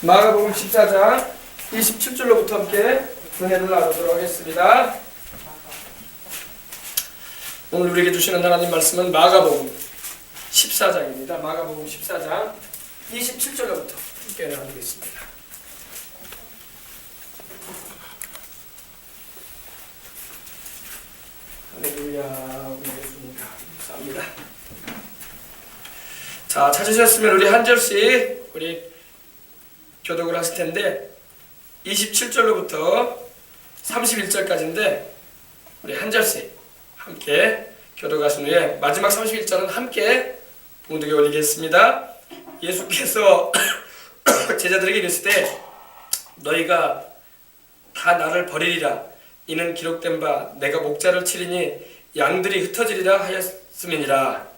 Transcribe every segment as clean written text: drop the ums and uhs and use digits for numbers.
마가복음 14장 27절로부터 함께 은혜를 나누도록 하겠습니다. 오늘 우리에게 주시는 하나님 말씀은 마가복음 14장입니다. 마가복음 14장 27절로부터 함께 나누겠습니다. 할렐루야, 우리 예수님 감사합니다. 자, 찾으셨으면 우리 한 절씩 우리 교독을 하실 텐데 27절로부터 31절까지인데 우리 한 절씩 함께 교독하신 후에 마지막 31절은 함께 봉독에 올리겠습니다. 예수께서 제자들에게 이르시되 너희가 다 나를 버리리라. 이는 기록된 바 내가 목자를 치리니 양들이 흩어지리라 하였음이니라.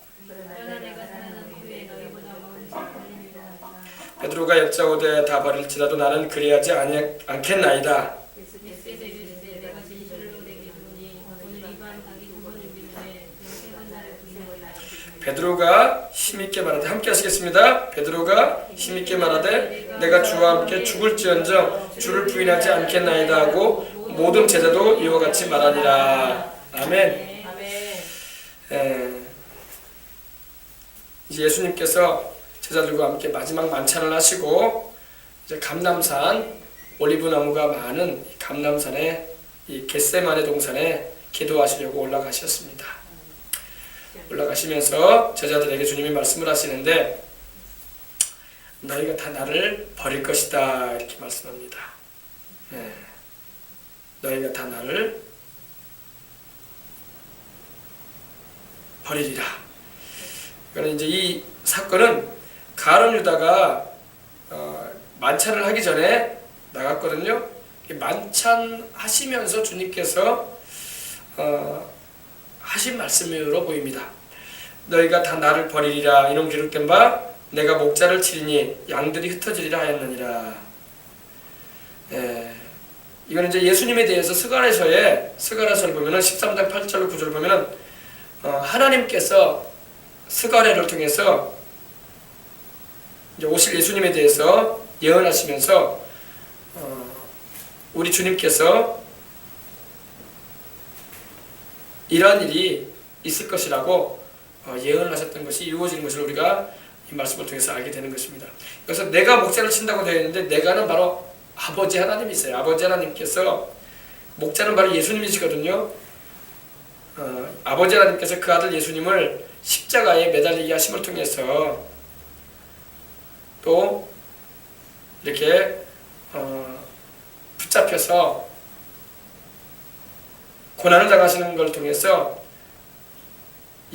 베드로가 여짜오되 다 버릴지라도 나는 그리하지 않겠나이다. 베드로가 힘있게 말하되 함께 하시겠습니다. 베드로가 힘있게 말하되 내가 주와 함께 죽을지언정 주를 부인하지 않겠나이다 하고 모든 제자도 이와 같이 말하니라. 아멘. 이제 예수님께서 제자들과 함께 마지막 만찬을 하시고 이제 감람산 올리브나무가 많은 감람산에 이 겟세마네 동산에 기도하시려고 올라가셨습니다. 올라가시면서 제자들에게 주님이 말씀을 하시는데 너희가 다 나를 버릴 것이다 이렇게 말씀합니다. 너희가 다 나를 버리리라. 그러니까 이제 이 사건은 가룟 유다가 만찬을 하기 전에 나갔거든요. 만찬 하시면서 주님께서 하신 말씀으로 보입니다. 너희가 다 나를 버리리라. 이는 기록된 바 내가 목자를 치리니 양들이 흩어지리라 하였느니라. 이거는 이제 예수님에 대해서 스가랴서를 보면은 13장 8절 9절을 보면은 하나님께서 스가랴를 통해서 이제 오실 예수님에 대해서 예언하시면서 우리 주님께서 이러한 일이 있을 것이라고 예언을 하셨던 것이 이루어지는 것을 우리가 이 말씀을 통해서 알게 되는 것입니다. 그래서 내가 목자를 친다고 되어 있는데 내가는 바로 아버지 하나님이세요. 아버지 하나님께서 목자는 바로 예수님이시거든요. 아버지 하나님께서 그 아들 예수님을 십자가에 매달리게 하심을 통해서 또 이렇게 붙잡혀서 고난을 당하시는 걸 통해서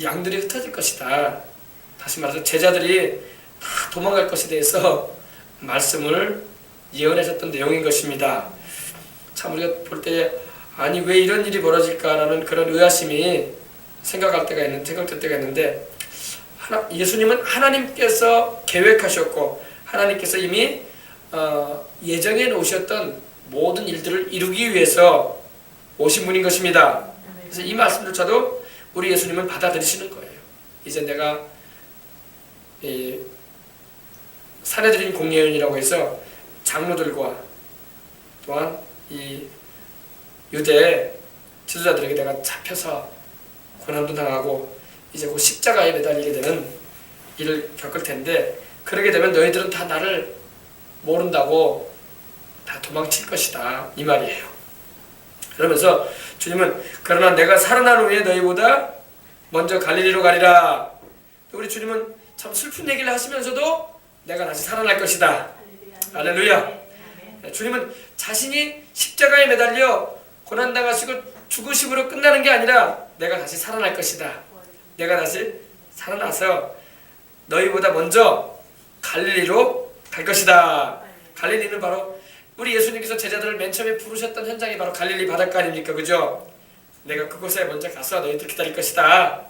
양들이 흩어질 것이다. 다시 말해서 제자들이 다 도망갈 것에 대해서 말씀을 예언하셨던 내용인 것입니다. 참 우리가 볼 때 아니 왜 이런 일이 벌어질까라는 그런 의아심이 생각될 때가 있는데 예수님은 하나님께서 계획하셨고 하나님께서 이미 예정해 놓으셨던 모든 일들을 이루기 위해서 오신 분인 것입니다. 그래서 이 말씀조차도 우리 예수님은 받아들이시는 거예요. 이제 내가 사내들인 공예언이라고 해서 장로들과 또한 이 유대 지도자들에게 내가 잡혀서 고난도 당하고 이제 곧 십자가에 매달리게 되는 일을 겪을 텐데 그러게 되면 너희들은 다 나를 모른다고 다 도망칠 것이다 이 말이에요. 그러면서 주님은 그러나 내가 살아난 후에 너희보다 먼저 갈릴리로 가리라. 우리 주님은 참 슬픈 얘기를 하시면서도 내가 다시 살아날 것이다. 할렐루야. 주님은 자신이 십자가에 매달려 고난당하시고 죽으심으로 끝나는 게 아니라 내가 다시 살아날 것이다. 내가 다시 살아나서 너희보다 먼저 갈릴리로 갈 것이다. 갈릴리는 바로 우리 예수님께서 제자들을 맨 처음에 부르셨던 현장이 바로 갈릴리 바닷가 아닙니까? 그죠? 내가 그곳에 먼저 가서 너희들 기다릴 것이다.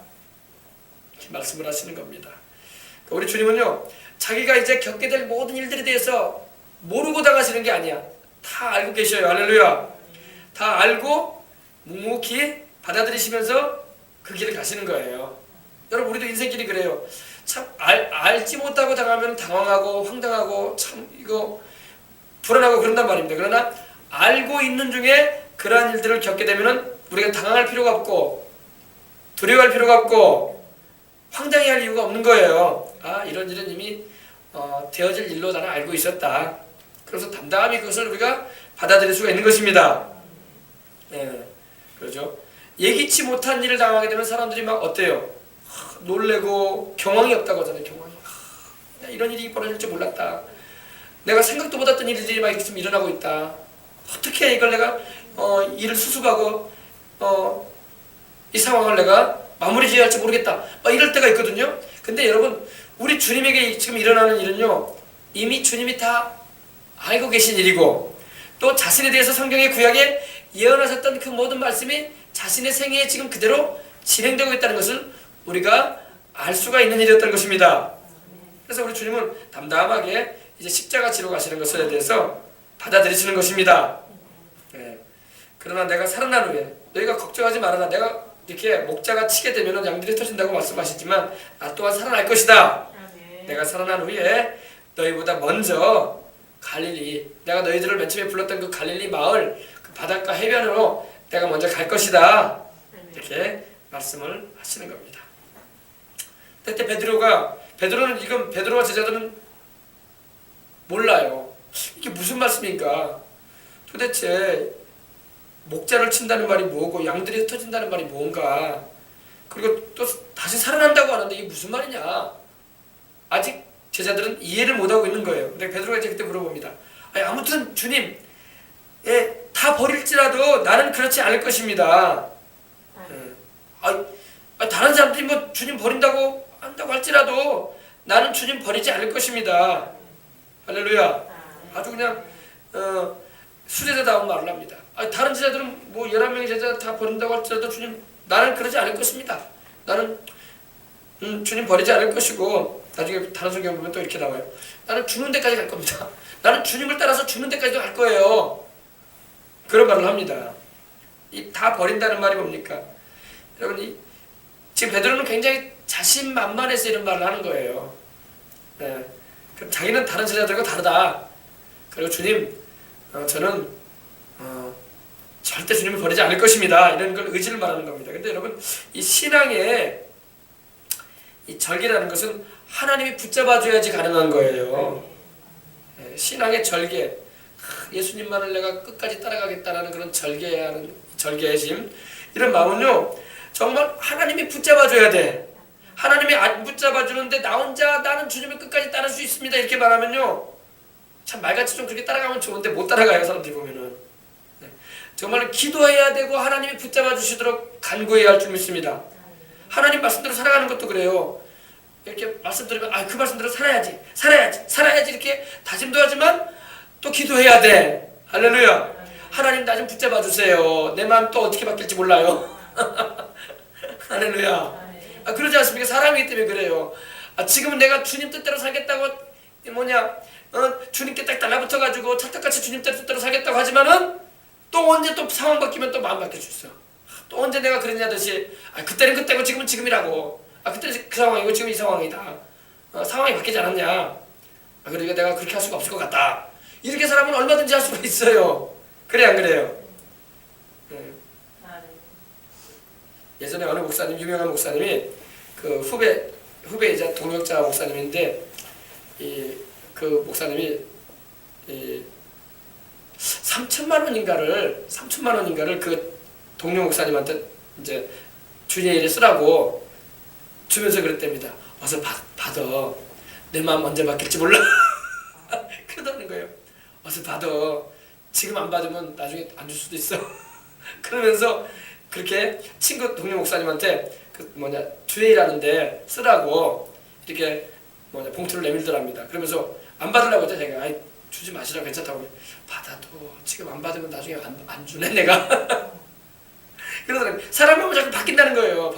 이렇게 말씀을 하시는 겁니다. 그러니까 우리 주님은요, 자기가 이제 겪게 될 모든 일들에 대해서 모르고 당하시는 게 아니야. 다 알고 계셔요. 할렐루야. 다 알고 묵묵히 받아들이시면서 그 길을 가시는 거예요. 여러분 우리도 인생길이 그래요. 참 알지 못하고 당하면 당황하고 황당하고 참 이거 불안하고 그런단 말입니다. 그러나 알고 있는 중에 그러한 일들을 겪게 되면은 우리가 당황할 필요가 없고 두려워할 필요가 없고 황당해할 이유가 없는 거예요. 아, 이런 일은 이미 되어질 일로 나는 알고 있었다. 그래서 담담히 그것을 우리가 받아들일 수가 있는 것입니다. 예, 그렇죠. 예기치 못한 일을 당하게 되면 사람들이 막 어때요? 놀래고 경황이 없다고 하잖아요. 경황이. 이런 일이 벌어질 줄 몰랐다. 내가 생각도 못했던 일들이 막 지금 일어나고 있다. 어떻게 이걸 내가 일을 수습하고 이 상황을 내가 마무리 지어야 할지 모르겠다. 막 이럴 때가 있거든요. 근데 여러분, 우리 주님에게 지금 일어나는 일은요, 이미 주님이 다 알고 계신 일이고, 또 자신에 대해서 성경의 구약에 예언하셨던 그 모든 말씀이 자신의 생애에 지금 그대로 진행되고 있다는 것을 우리가 알 수가 있는 일이었던 것입니다. 그래서 우리 주님은 담담하게 이제 십자가 지러 가시는 것에 대해서 받아들이시는 것입니다. 네. 그러나 내가 살아난 후에 너희가 걱정하지 말아라. 내가 이렇게 목자가 치게 되면 양들이 터진다고 말씀하시지만 나 또한 살아날 것이다. 내가 살아난 후에 너희보다 먼저 갈릴리, 내가 너희들을 맨 처음에 불렀던 그 갈릴리 마을, 그 바닷가 해변으로 내가 먼저 갈 것이다. 이렇게 말씀을 하시는 겁니다. 그때 베드로는 지금 베드로와 제자들은 몰라요. 이게 무슨 말씀인가? 도대체 목자를 친다는 말이 뭐고 양들이 흩어진다는 말이 뭔가? 그리고 또 다시 살아난다고 하는데 이게 무슨 말이냐? 아직 제자들은 이해를 못하고 있는 거예요. 근데 베드로가 이제 그때 물어봅니다. 아니, 아무튼 주님, 다 버릴지라도 나는 그렇지 않을 것입니다. 다른 사람들이 뭐 주님 버린다고 한다고 할지라도 나는 주님 버리지 않을 것입니다. 할렐루야. 아주 그냥 수제자다운 말을 합니다. 다른 제자들은 뭐 11명의 제자 다 버린다고 할지라도 주님, 나는 그러지 않을 것입니다. 나는 주님 버리지 않을 것이고, 나중에 다른 성경 보면 또 이렇게 나와요. 나는 죽는 데까지 갈 겁니다. 나는 주님을 따라서 죽는 데까지도 갈 거예요. 그런 말을 합니다. 이 다 버린다는 말이 뭡니까? 여러분, 지금 베드로는 굉장히 자신만만해서 이런 말을 하는 거예요. 네. 자기는 다른 제자들과 다르다. 그리고 주님, 저는 절대 주님을 버리지 않을 것입니다. 이런 걸 의지를 말하는 겁니다. 근데 여러분, 이 신앙의 이 절개라는 것은 하나님이 붙잡아줘야지 가능한 거예요. 네, 신앙의 절개, 예수님만을 내가 끝까지 따라가겠다라는 그런 절개심, 이런 마음은요, 정말 하나님이 붙잡아줘야 돼. 하나님이 안 붙잡아주는데 나 혼자 나는 주님을 끝까지 따를 수 있습니다. 이렇게 말하면요, 참 말같이 좀 그렇게 따라가면 좋은데 못 따라가요. 사람들이 보면은. 네. 정말 기도해야 되고 하나님이 붙잡아 주시도록 간구해야 할 줄 믿습니다. 하나님 말씀대로 살아가는 것도 그래요. 이렇게 말씀 들으면 그 말씀대로 살아야지 이렇게 다짐도 하지만 또 기도해야 돼. 할렐루야. 하나님 나 좀 붙잡아 주세요. 내 마음 또 어떻게 바뀔지 몰라요. 할렐루야. 그러지 않습니까? 사람이기 때문에 그래요. 지금은 내가 주님 뜻대로 살겠다고 주님께 딱 달라붙어가지고 찰떡같이 주님 뜻대로 살겠다고 하지만은 또 언제 또 상황 바뀌면 또 마음 바뀔 수 있어. 또 언제 내가 그랬냐듯이 그때는 그때고 지금은 지금이라고. 그때는 그 상황이고 지금 이 상황이다. 상황이 바뀌지 않았냐. 그러니까 내가 그렇게 할 수가 없을 것 같다. 이렇게 사람은 얼마든지 할 수가 있어요. 그래 안 그래요? 예전에 어느 목사님, 유명한 목사님이 그 후배이자 동역자 목사님인데, 그 목사님이 3천만 원인가를 그 동료 목사님한테 이제 주님의 일에 쓰라고 주면서 그랬답니다. 와서 받아. 내 마음 언제 바뀔지 몰라. 그러다는 거예요. 와서 받아. 지금 안 받으면 나중에 안 줄 수도 있어. 그러면서 그렇게 친구 동료 목사님한테 주의 일하는데 쓰라고 이렇게 봉투를 내밀더랍니다. 그러면서 안 받으려고 했죠. 제가 주지 마시라고 괜찮다고. 받아도 지금 안 받으면 나중에 안 주네 내가. 그러더라고요. 사람 마음은 자꾸 바뀐다는 거예요.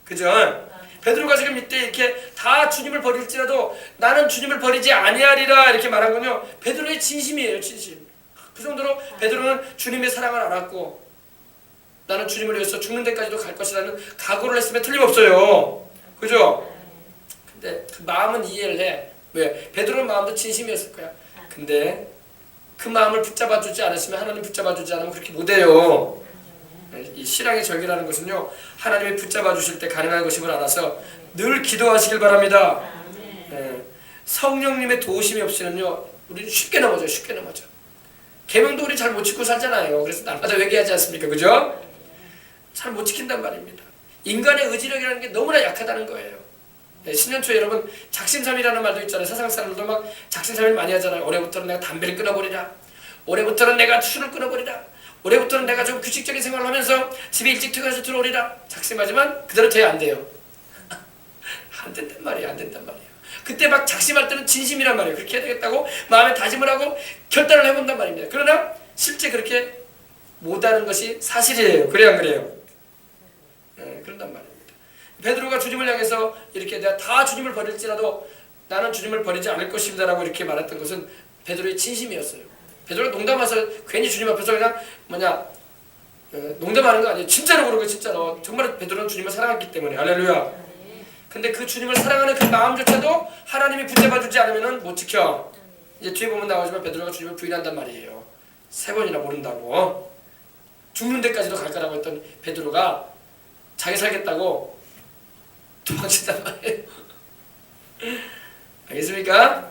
그죠? 베드로가 지금 이때 이렇게 다 주님을 버릴지라도 나는 주님을 버리지 아니하리라 이렇게 말한 건요, 베드로의 진심이에요. 진심. 그 정도로 베드로는 주님의 사랑을 알았고 나는 주님을 위해서 죽는 데까지도 갈 것이라는 각오를 했음에 틀림없어요. 그죠? 근데 그 마음은 이해를 해. 왜? 베드로의 마음도 진심이었을 거야. 근데 그 마음을 붙잡아 주지 않으시면, 하나님 붙잡아 주지 않으면 그렇게 못해요. 이 신앙의 절기라는 것은요, 하나님이 붙잡아 주실 때 가능한 것임을 알아서 늘 기도하시길 바랍니다. 성령님의 도우심이 없이는요, 우리는 쉽게 넘어져요. 쉽게 넘어져. 계명도 우리 잘 못 지키고 살잖아요. 그래서 날마다 회개하지 않습니까? 그죠? 잘 못 지킨단 말입니다. 인간의 의지력이라는 게 너무나 약하다는 거예요. 신년초에 여러분 작심삼일이라는 말도 있잖아요. 세상 사람들도 막 작심삼일 많이 하잖아요. 올해부터는 내가 담배를 끊어버리라. 올해부터는 내가 술을 끊어버리라. 올해부터는 내가 좀 규칙적인 생활을 하면서 집에 일찍 퇴근해서 들어오리라. 작심하지만 그대로 돼야 안 돼요. 안 된단 말이에요. 안 된단 말이에요. 그때 막 작심할 때는 진심이란 말이에요. 그렇게 해야 되겠다고 마음에 다짐을 하고 결단을 해본단 말입니다. 그러나 실제 그렇게 못하는 것이 사실이에요. 그래요, 안 그래요? 그런단 말입니다. 베드로가 주님을 향해서 이렇게 내가 다 주님을 버릴지라도 나는 주님을 버리지 않을 것입니다라고 이렇게 말했던 것은 베드로의 진심이었어요. 베드로가 농담해서 괜히 주님 앞에서 그냥 농담하는 거 아니에요. 진짜로 그런 거 진짜로. 정말 베드로는 주님을 사랑했기 때문에. 할렐루야. 근데 그 주님을 사랑하는 그 마음조차도 하나님이 붙잡아 주지 않으면 못 지켜. 이제 뒤에 보면 나오지만 베드로가 주님을 부인한단 말이에요. 3번이나 모른다고. 죽는 데까지도 갈 거라고 했던 베드로가 자기 살겠다고 도망친단 말이에요. 알겠습니까?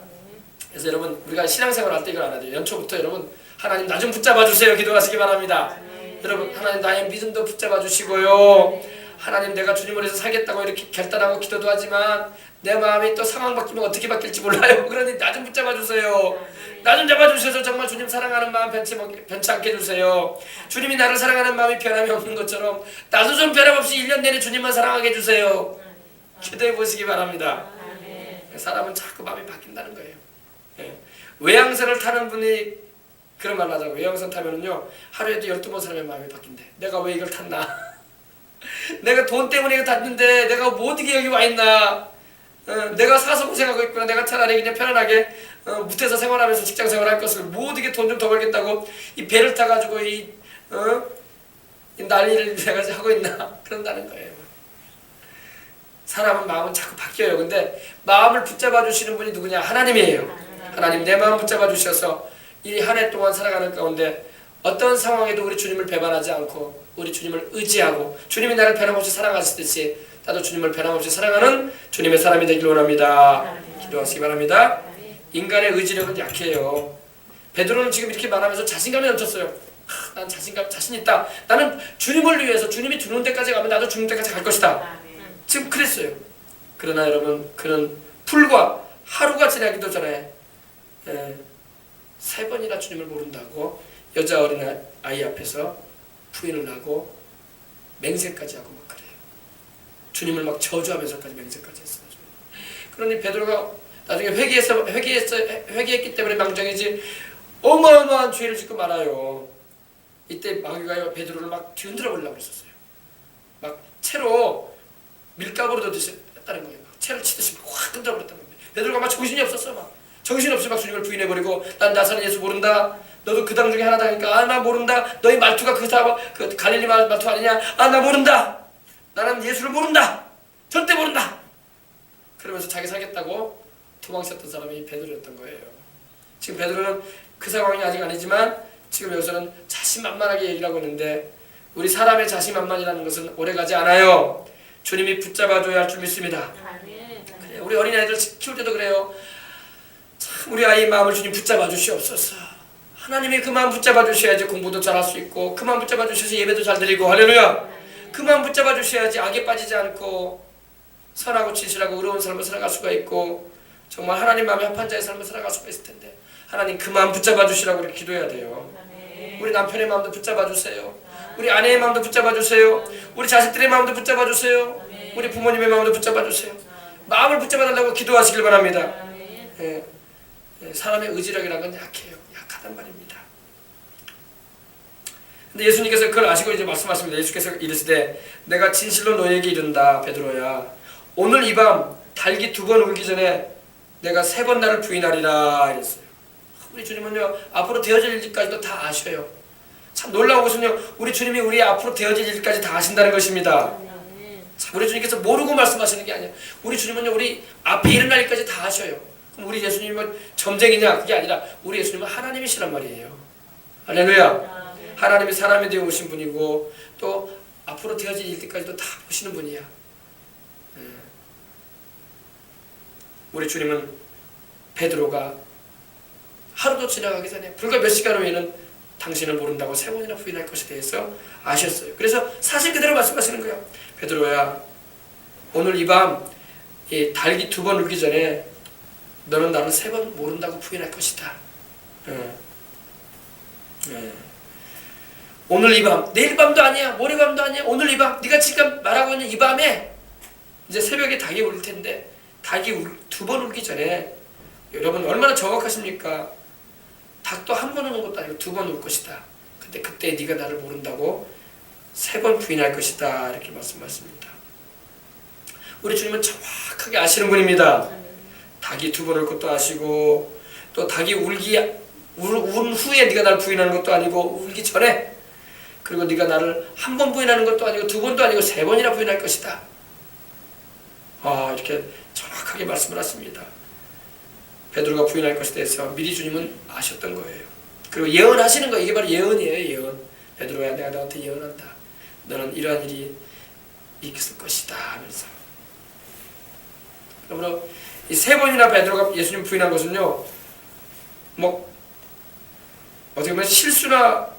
그래서 여러분 우리가 신앙생활 할 때 이걸 알아야 돼요. 연초부터 여러분 하나님 나 좀 붙잡아 주세요. 기도하시기 바랍니다. 여러분 하나님 나의 믿음도 붙잡아 주시고요. 하나님 내가 주님을 위해서 살겠다고 이렇게 결단하고 기도도 하지만 내 마음이 또 상황 바뀌면 어떻게 바뀔지 몰라요. 그러니 나 좀 붙잡아 주세요. 나 좀 잡아 주셔서 정말 주님 사랑하는 마음 변치 않게 해주세요. 주님이 나를 사랑하는 마음이 변함이 없는 것처럼 나도 좀 변함없이 1년 내내 주님만 사랑하게 해주세요. 기도해 보시기 바랍니다. 사람은 자꾸 마음이 바뀐다는 거예요. 외양선을 타는 분이 그런 말 하자고. 외양선 타면은요 하루에도 12번 사람의 마음이 바뀐대. 내가 왜 이걸 탔나? 내가 돈 때문에 이거 탔는데 내가 뭐 어떻게 여기 와 있나? 내가 사서 고생하고 있구나. 내가 차라리 그냥 편안하게 무태서 생활하면서 직장 생활할 것을 뭐 어떻게 돈 좀 더 벌겠다고 이 배를 타가지고 이 난리를 내가 하고 있나? 그런다는 거예요. 사람은 마음은 자꾸 바뀌어요. 근데 마음을 붙잡아 주시는 분이 누구냐? 하나님이에요. 하나님 내 마음 붙잡아 주셔서 이 한 해 동안 살아가는 가운데 어떤 상황에도 우리 주님을 배반하지 않고 우리 주님을 의지하고 주님이 나를 변함없이 사랑하시듯이 나도 주님을 변함없이 사랑하는 주님의 사람이 되길 원합니다. 기도하시기 바랍니다. 인간의 의지력은 약해요. 베드로는 지금 이렇게 말하면서 자신감이 넘쳤어요. 난 자신 있다. 나는 주님을 위해서 주님이 주는 데까지 가면 나도 주는 데까지 갈 것이다. 지금 그랬어요. 그러나 여러분 그는 불과 하루가 지나기도 전에 3번이나 주님을 모른다고 여자 어린 아이 앞에서 부인을 하고 맹세까지 하고 막 그래요. 주님을 막 저주하면서까지 맹세까지 했어요. 그러니 베드로가 나중에 회개했기 때문에 망정이지 어마어마한 죄를 짓고 말아요. 이때 마귀가 베드로를 막 뒤흔들어 버리려고 했었어요. 막 채로 밀가루로 했다는 거예요. 막 채를 치듯이 막 확 흔들어 버렸다는 거예요. 베드로가 막 정신이 없었어. 막 정신없이 막 주님을 부인해버리고 난 나사렛 예수 모른다. 너도 그 당 중에 하나다니까. 나 모른다. 너희 말투가 그 갈릴리 말투 아니냐. 나 모른다. 나는 예수를 모른다. 절대 모른다. 그러면서 자기 살겠다고 도망쳤던 사람이 베드로였던 거예요. 지금 베드로는 그 상황이 아직 아니지만 지금 여기서는 자신만만하게 얘기를 하고 있는데 우리 사람의 자신만만이라는 것은 오래가지 않아요. 주님이 붙잡아줘야 할 줄 믿습니다. 그래, 우리 어린아이들 키울 때도 그래요. 참 우리 아이의 마음을 주님 붙잡아 주시옵소서. 하나님이 그 마음 붙잡아 주셔야지 공부도 잘할 수 있고 그 마음 붙잡아 주셔서 예배도 잘 드리고 할렐루야. 그 마음 붙잡아 주셔야지 악에 빠지지 않고 선하고 진실하고 의로운 삶을 살아갈 수가 있고 정말 하나님 마음에 합한 자의 삶을 살아갈 수가 있을 텐데 하나님 그 마음 붙잡아 주시라고 이렇게 기도해야 돼요. 우리 남편의 마음도 붙잡아 주세요. 우리 아내의 마음도 붙잡아 주세요. 우리 자식들의 마음도 붙잡아 주세요. 우리 부모님의 마음도 붙잡아 주세요. 마음을 붙잡아 달라고 기도하시길 바랍니다. 사람의 의지력이라는 건 약해요. 약하단 말입니다. 근데 예수님께서 그걸 아시고 이제 말씀하십니다. 예수께서 이르시되 내가 진실로 너에게 이른다 베드로야 오늘 이 밤 달기 2번 울기 전에 내가 3번 나를 부인하리라 이랬어요. 우리 주님은요 앞으로 되어질 일까지도 다 아셔요. 참 놀라운 것은요 우리 주님이 우리 앞으로 되어질 일까지 다 아신다는 것입니다. 참 우리 주님께서 모르고 말씀하시는 게 아니에요. 우리 주님은요 우리 앞에 일어날 일까지 다 아셔요. 그럼 우리 예수님은 점쟁이냐? 그게 아니라 우리 예수님은 하나님이시란 말이에요. 할렐루야. 하나님이 사람이 되어 오신 분이고 또 앞으로 되어질 일들까지도 다 보시는 분이야. 우리 주님은 베드로가 하루도 지나가기 전에 불과 몇 시간 후에는 당신을 모른다고 3번이나 부인할 것에 대해서 아셨어요. 그래서 사실 그대로 말씀하시는 거예요. 베드로야, 오늘 이 밤 이 닭이 2번 울기 전에 너는 나를 3번 모른다고 부인할 것이다. 오늘 이 밤, 내일 밤도 아니야, 모레 밤도 아니야. 오늘 이 밤, 네가 지금 말하고 있는 이 밤에 이제 새벽에 닭이 울릴 텐데 닭이 2번 울기 전에 여러분 얼마나 정확하십니까? 닭도 1번 우는 것도 아니고 2번 울 것이다. 근데 그때 네가 나를 모른다고 3번 부인할 것이다. 이렇게 말씀하십니다. 우리 주님은 정확하게 아시는 분입니다. 닭이 2번 울 것도 아시고 또 닭이 운 후에 네가 나를 부인하는 것도 아니고 울기 전에 그리고 네가 나를 1번 부인하는 것도 아니고 2번도 아니고 3번이나 부인할 것이다. 이렇게 정확하게 말씀을 하십니다. 베드로가 부인할 것에 대해서 미리 주님은 아셨던 거예요. 그리고 예언하시는 거, 이게 바로 예언이에요. 예언. 베드로야, 내가 너한테 예언한다. 너는 이러한 일이 있을 것이다 하면서. 그러므로 이 3번이나 베드로가 예수님 부인한 것은요, 뭐 어떻게 보면 실수나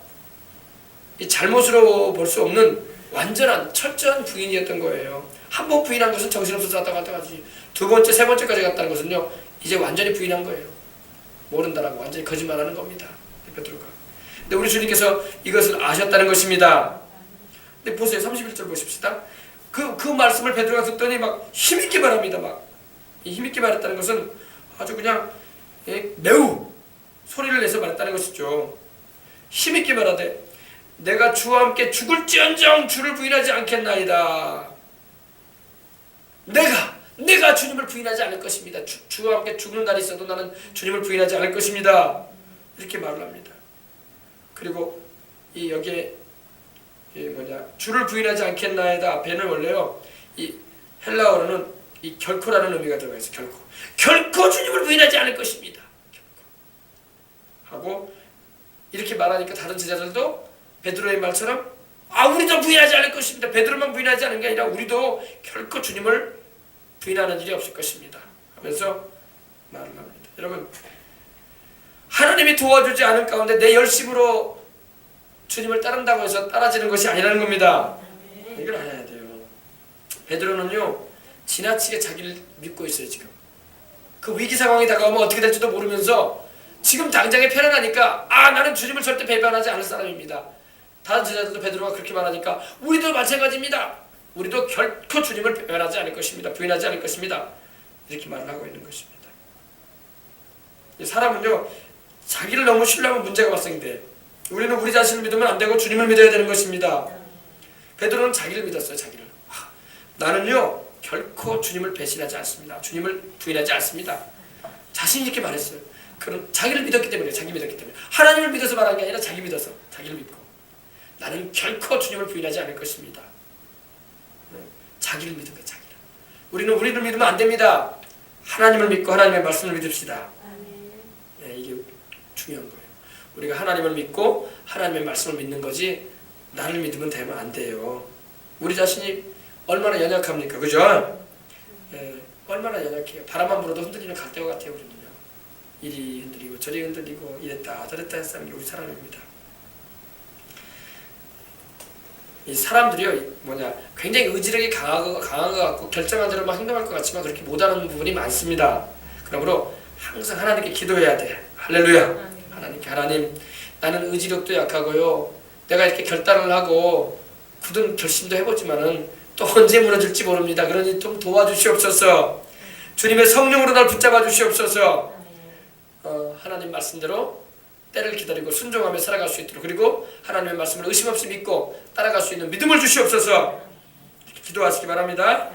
이 잘못으로 볼 수 없는 완전한 철저한 부인이었던 거예요. 1번 부인한 것은 정신없어서 왔다 갔다 가지. 2번째, 3번째까지 갔다는 것은요, 이제 완전히 부인한 거예요. 모른다라고 완전히 거짓말하는 겁니다. 베드로가. 근데 우리 주님께서 이것을 아셨다는 것입니다. 근데 보세요. 31절 보십시다. 그 말씀을 베드로가 듣더니 막 힘있게 말합니다. 막 힘있게 말했다는 것은 아주 그냥 매우 소리를 내서 말했다는 것이죠. 힘있게 말하되 내가 주와 함께 죽을지언정 주를 부인하지 않겠나이다. 내가 주님을 부인하지 않을 것입니다. 주와 함께 죽는 날이 있어도 나는 주님을 부인하지 않을 것입니다. 이렇게 말을 합니다. 그리고 여기에 주를 부인하지 않겠나이다 앞에는 원래요, 이 헬라어로는 이 결코라는 의미가 들어가 있어요. 결코 주님을 부인하지 않을 것입니다. 하고 이렇게 말하니까 다른 제자들도 베드로의 말처럼 우리도 부인하지 않을 것입니다. 베드로만 부인하지 않은 게 아니라 우리도 결코 주님을 부인하는 일이 없을 것입니다. 하면서 말을 합니다. 여러분, 하나님이 도와주지 않은 가운데 내 열심으로 주님을 따른다고 해서 따라지는 것이 아니라는 겁니다. 이걸 알아야 돼요. 베드로는요, 지나치게 자기를 믿고 있어요. 지금 그 위기 상황이 다가오면 어떻게 될지도 모르면서 지금 당장에 편안하니까 나는 주님을 절대 배반하지 않을 사람입니다. 다른 제자들도 베드로가 그렇게 말하니까 우리도 마찬가지입니다. 우리도 결코 주님을 배반하지 않을 것입니다. 부인하지 않을 것입니다. 이렇게 말을 하고 있는 것입니다. 사람은요, 자기를 너무 신뢰하면 문제가 발생돼. 우리는 우리 자신을 믿으면 안 되고 주님을 믿어야 되는 것입니다. 베드로는 자기를 믿었어요. 자기를. 나는요, 결코 주님을 배신하지 않습니다. 주님을 부인하지 않습니다. 자신 있게 말했어요. 그럼 자기를 믿었기 때문에, 자기 믿었기 때문에. 하나님을 믿어서 말한 게 아니라 자기 믿어서, 자기를 믿고. 나는 결코 주님을 부인하지 않을 것입니다. 자기를 믿은 거예요. 자기를. 우리는 우리를 믿으면 안 됩니다. 하나님을 믿고 하나님의 말씀을 믿읍시다. 이게 중요한 거예요. 우리가 하나님을 믿고 하나님의 말씀을 믿는 거지 나를 믿으면 되면 안 돼요. 우리 자신이 얼마나 연약합니까? 그죠? 얼마나 연약해요. 바람만 불어도 흔들리는 갈대와 같아요. 우리는요. 이리 흔들리고 저리 흔들리고 이랬다 저랬다 했다는 게 우리 사람입니다. 이 사람들이요, 굉장히 의지력이 강한 것 같고 결정한 대로 막 행동할 것 같지만 그렇게 못하는 부분이 많습니다. 그러므로 항상 하나님께 기도해야 돼. 할렐루야. 하나님, 나는 의지력도 약하고요, 내가 이렇게 결단을 하고 굳은 결심도 해보지만은 또 언제 무너질지 모릅니다. 그러니 좀 도와주시옵소서. 주님의 성령으로 날 붙잡아 주시옵소서. 하나님 말씀대로 때를 기다리고 순종하며 살아갈 수 있도록, 그리고 하나님의 말씀을 의심 없이 믿고 따라갈 수 있는 믿음을 주시옵소서. 이렇게 기도하시기 바랍니다.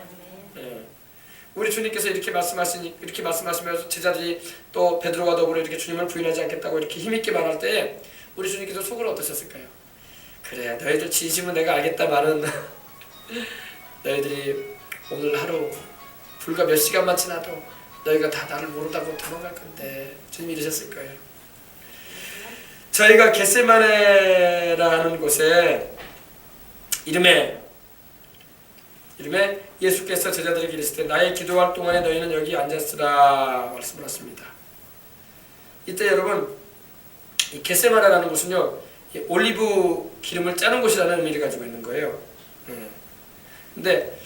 우리 주님께서 이렇게 말씀하시면서 제자들이 또 베드로와 더불어 이렇게 주님을 부인하지 않겠다고 이렇게 힘있게 말할 때 우리 주님께서 속으로 어떠셨을까요? 그래, 너희들 진심은 내가 알겠다마는 너희들이 오늘 하루 불과 몇 시간만 지나도 너희가 다 나를 모른다고 도망갈 건데 주님이 이러셨을 거예요. 저희가 겟세마네라는 곳에 이름에 예수께서 제자들에게 이르시되 나의 기도할 동안에 너희는 여기 앉았으라 말씀을 하십니다. 이때 여러분 이 겟세마네라는 곳은요 올리브 기름을 짜는 곳이라는 의미를 가지고 있는 거예요. 근데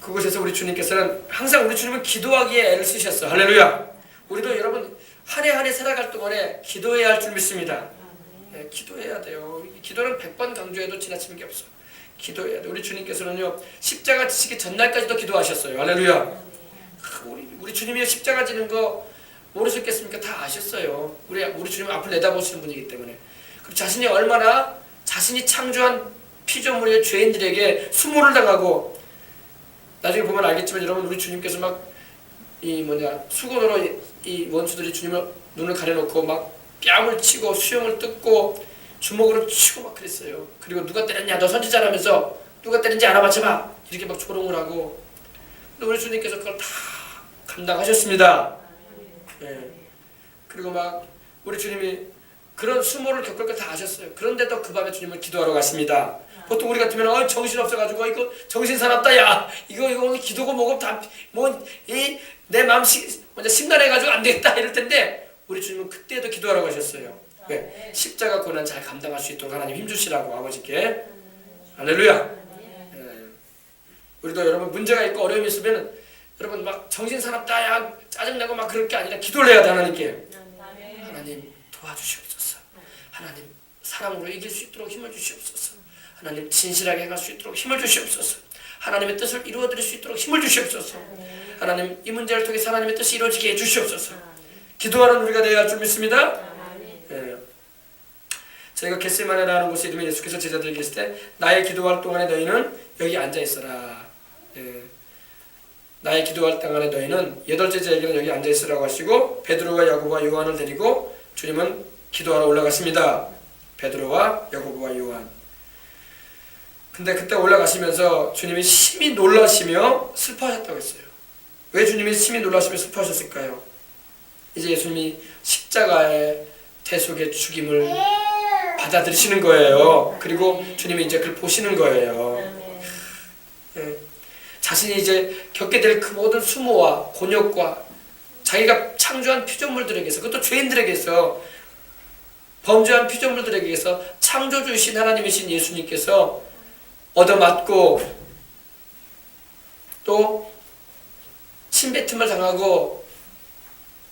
그곳에서 우리 주님께서는 항상 우리 주님은 기도하기에 애를 쓰셨어. 할렐루야. 우리도 여러분 한 해 한 해 살아갈 동안에 기도해야 할 줄 믿습니다. 기도해야 돼요. 기도는 100번 강조해도 지나치는 게 없어. 기도해야 돼. 우리 주님께서는요 십자가 지시기 전날까지도 기도하셨어요. 할렐루야. 우리 주님이 십자가 지는 거 모르셨겠습니까? 다 아셨어요. 우리 주님은 앞을 내다보시는 분이기 때문에. 그리고 자신이 얼마나 자신이 창조한 피조물의 죄인들에게 수모를 당하고 나중에 보면 알겠지만 여러분 우리 주님께서 막 수건으로 이 원수들이 주님을 눈을 가려놓고 막 뺨을 치고 수염을 뜯고 주먹으로 치고 막 그랬어요. 그리고 누가 때렸냐 너 선지자라면서 누가 때린지 알아맞혀봐 이렇게 막 조롱을 하고 근데 우리 주님께서 그걸 다 감당하셨습니다. 그리고 막 우리 주님이 그런 수모를 겪을 걸 다 아셨어요. 그런데도 그 밤에 주님을 기도하러 갔습니다. 보통 우리 같으면 정신 없어가지고 이거 정신 사납다 야 이거 오늘 기도고 뭐고 내 마음 심란해가지고 안 되겠다 이럴 텐데 우리 주님은 그때도 기도하러 가셨어요. 왜? 십자가 고난 잘 감당할 수 있도록 하나님 힘주시라고 아버지께. 할렐루야. 우리도 여러분 문제가 있고 어려움이 있으면 여러분 막 정신 사납다 야 짜증나고 막 그럴 게 아니라 기도를 해야 돼. 하나님께 하나님 도와주시옵소서. 하나님 사랑으로 이길 수 있도록 힘을 주시옵소서. 하나님 진실하게 행할 수 있도록 힘을 주시옵소서. 하나님의 뜻을 이루어드릴 수 있도록 힘을 주시옵소서. 하나님 이 문제를 통해서 하나님의 뜻이 이루어지게 해주시옵소서. 기도하는 우리가 되어야 할 줄 믿습니다. 저희가 겟세마네라는 곳에 이름에 예수께서 제자들에게 계실 때 나의 기도할 동안에 너희는 여기 앉아있어라. 나의 기도할 동안에 너희는 8제자에게는 여기 앉아있으라고 하시고 베드로와 야고보와 요한을 데리고 주님은 기도하러 올라갔습니다. 베드로와 야고보와 요한. 근데 그때 올라가시면서 주님이 심히 놀라시며 슬퍼하셨다고 했어요. 왜 주님이 심히 놀라시며 슬퍼하셨을까요? 이제 예수님이 십자가의 대속의 죽임을 받아들이시는 거예요. 그리고 주님이 이제 그걸 보시는 거예요. 자신이 이제 겪게 될 그 모든 수모와 곤욕과 자기가 창조한 피조물들에게서 그것도 죄인들에게서 범죄한 피조물들에게서 창조주이신 하나님이신 예수님께서 얻어맞고 또 침뱉음을 당하고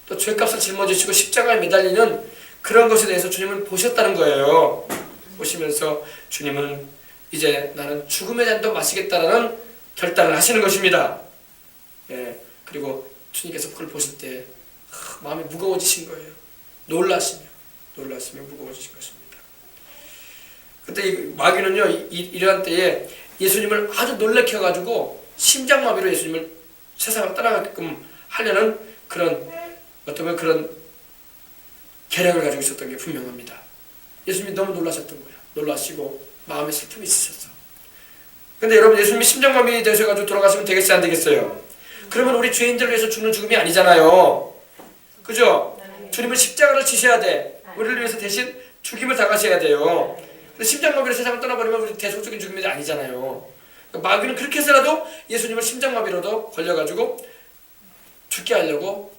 또 죄값을 짊어지시고 십자가에 매달리는 그런 것에 대해서 주님은 보셨다는 거예요. 보시면서 주님은 이제 나는 죽음의 잔도 마시겠다라는 결단을 하시는 것입니다. 그리고 주님께서 그걸 보실 때 마음이 무거워지신 거예요. 놀라시며 무거워지신 것입니다. 그때 이 마귀는요 이러한 때에 예수님을 아주 놀래켜가지고 심장마비로 예수님을 세상을 떠나가게끔 하려는 그런 어쩌면 그런 계략을 가지고 있었던 게 분명합니다. 예수님이 너무 놀라셨던 거예요. 놀라시고 마음에 슬픔이 있으셨어. 근데 여러분 예수님이 심장마비 되셔가지고 돌아가시면 되겠어요? 안 되겠어요? 그러면 우리 죄인들을 위해서 죽는 죽음이 아니잖아요. 그죠? 주님은 십자가를 지셔야 돼. 우리를 위해서 대신 죽임을 당하셔야 돼요. 근데 심장마비로 세상을 떠나버리면 우리 대속적인 죽음이 아니잖아요. 그러니까 마귀는 그렇게 해서라도 예수님을 심장마비로도 걸려가지고 죽게 하려고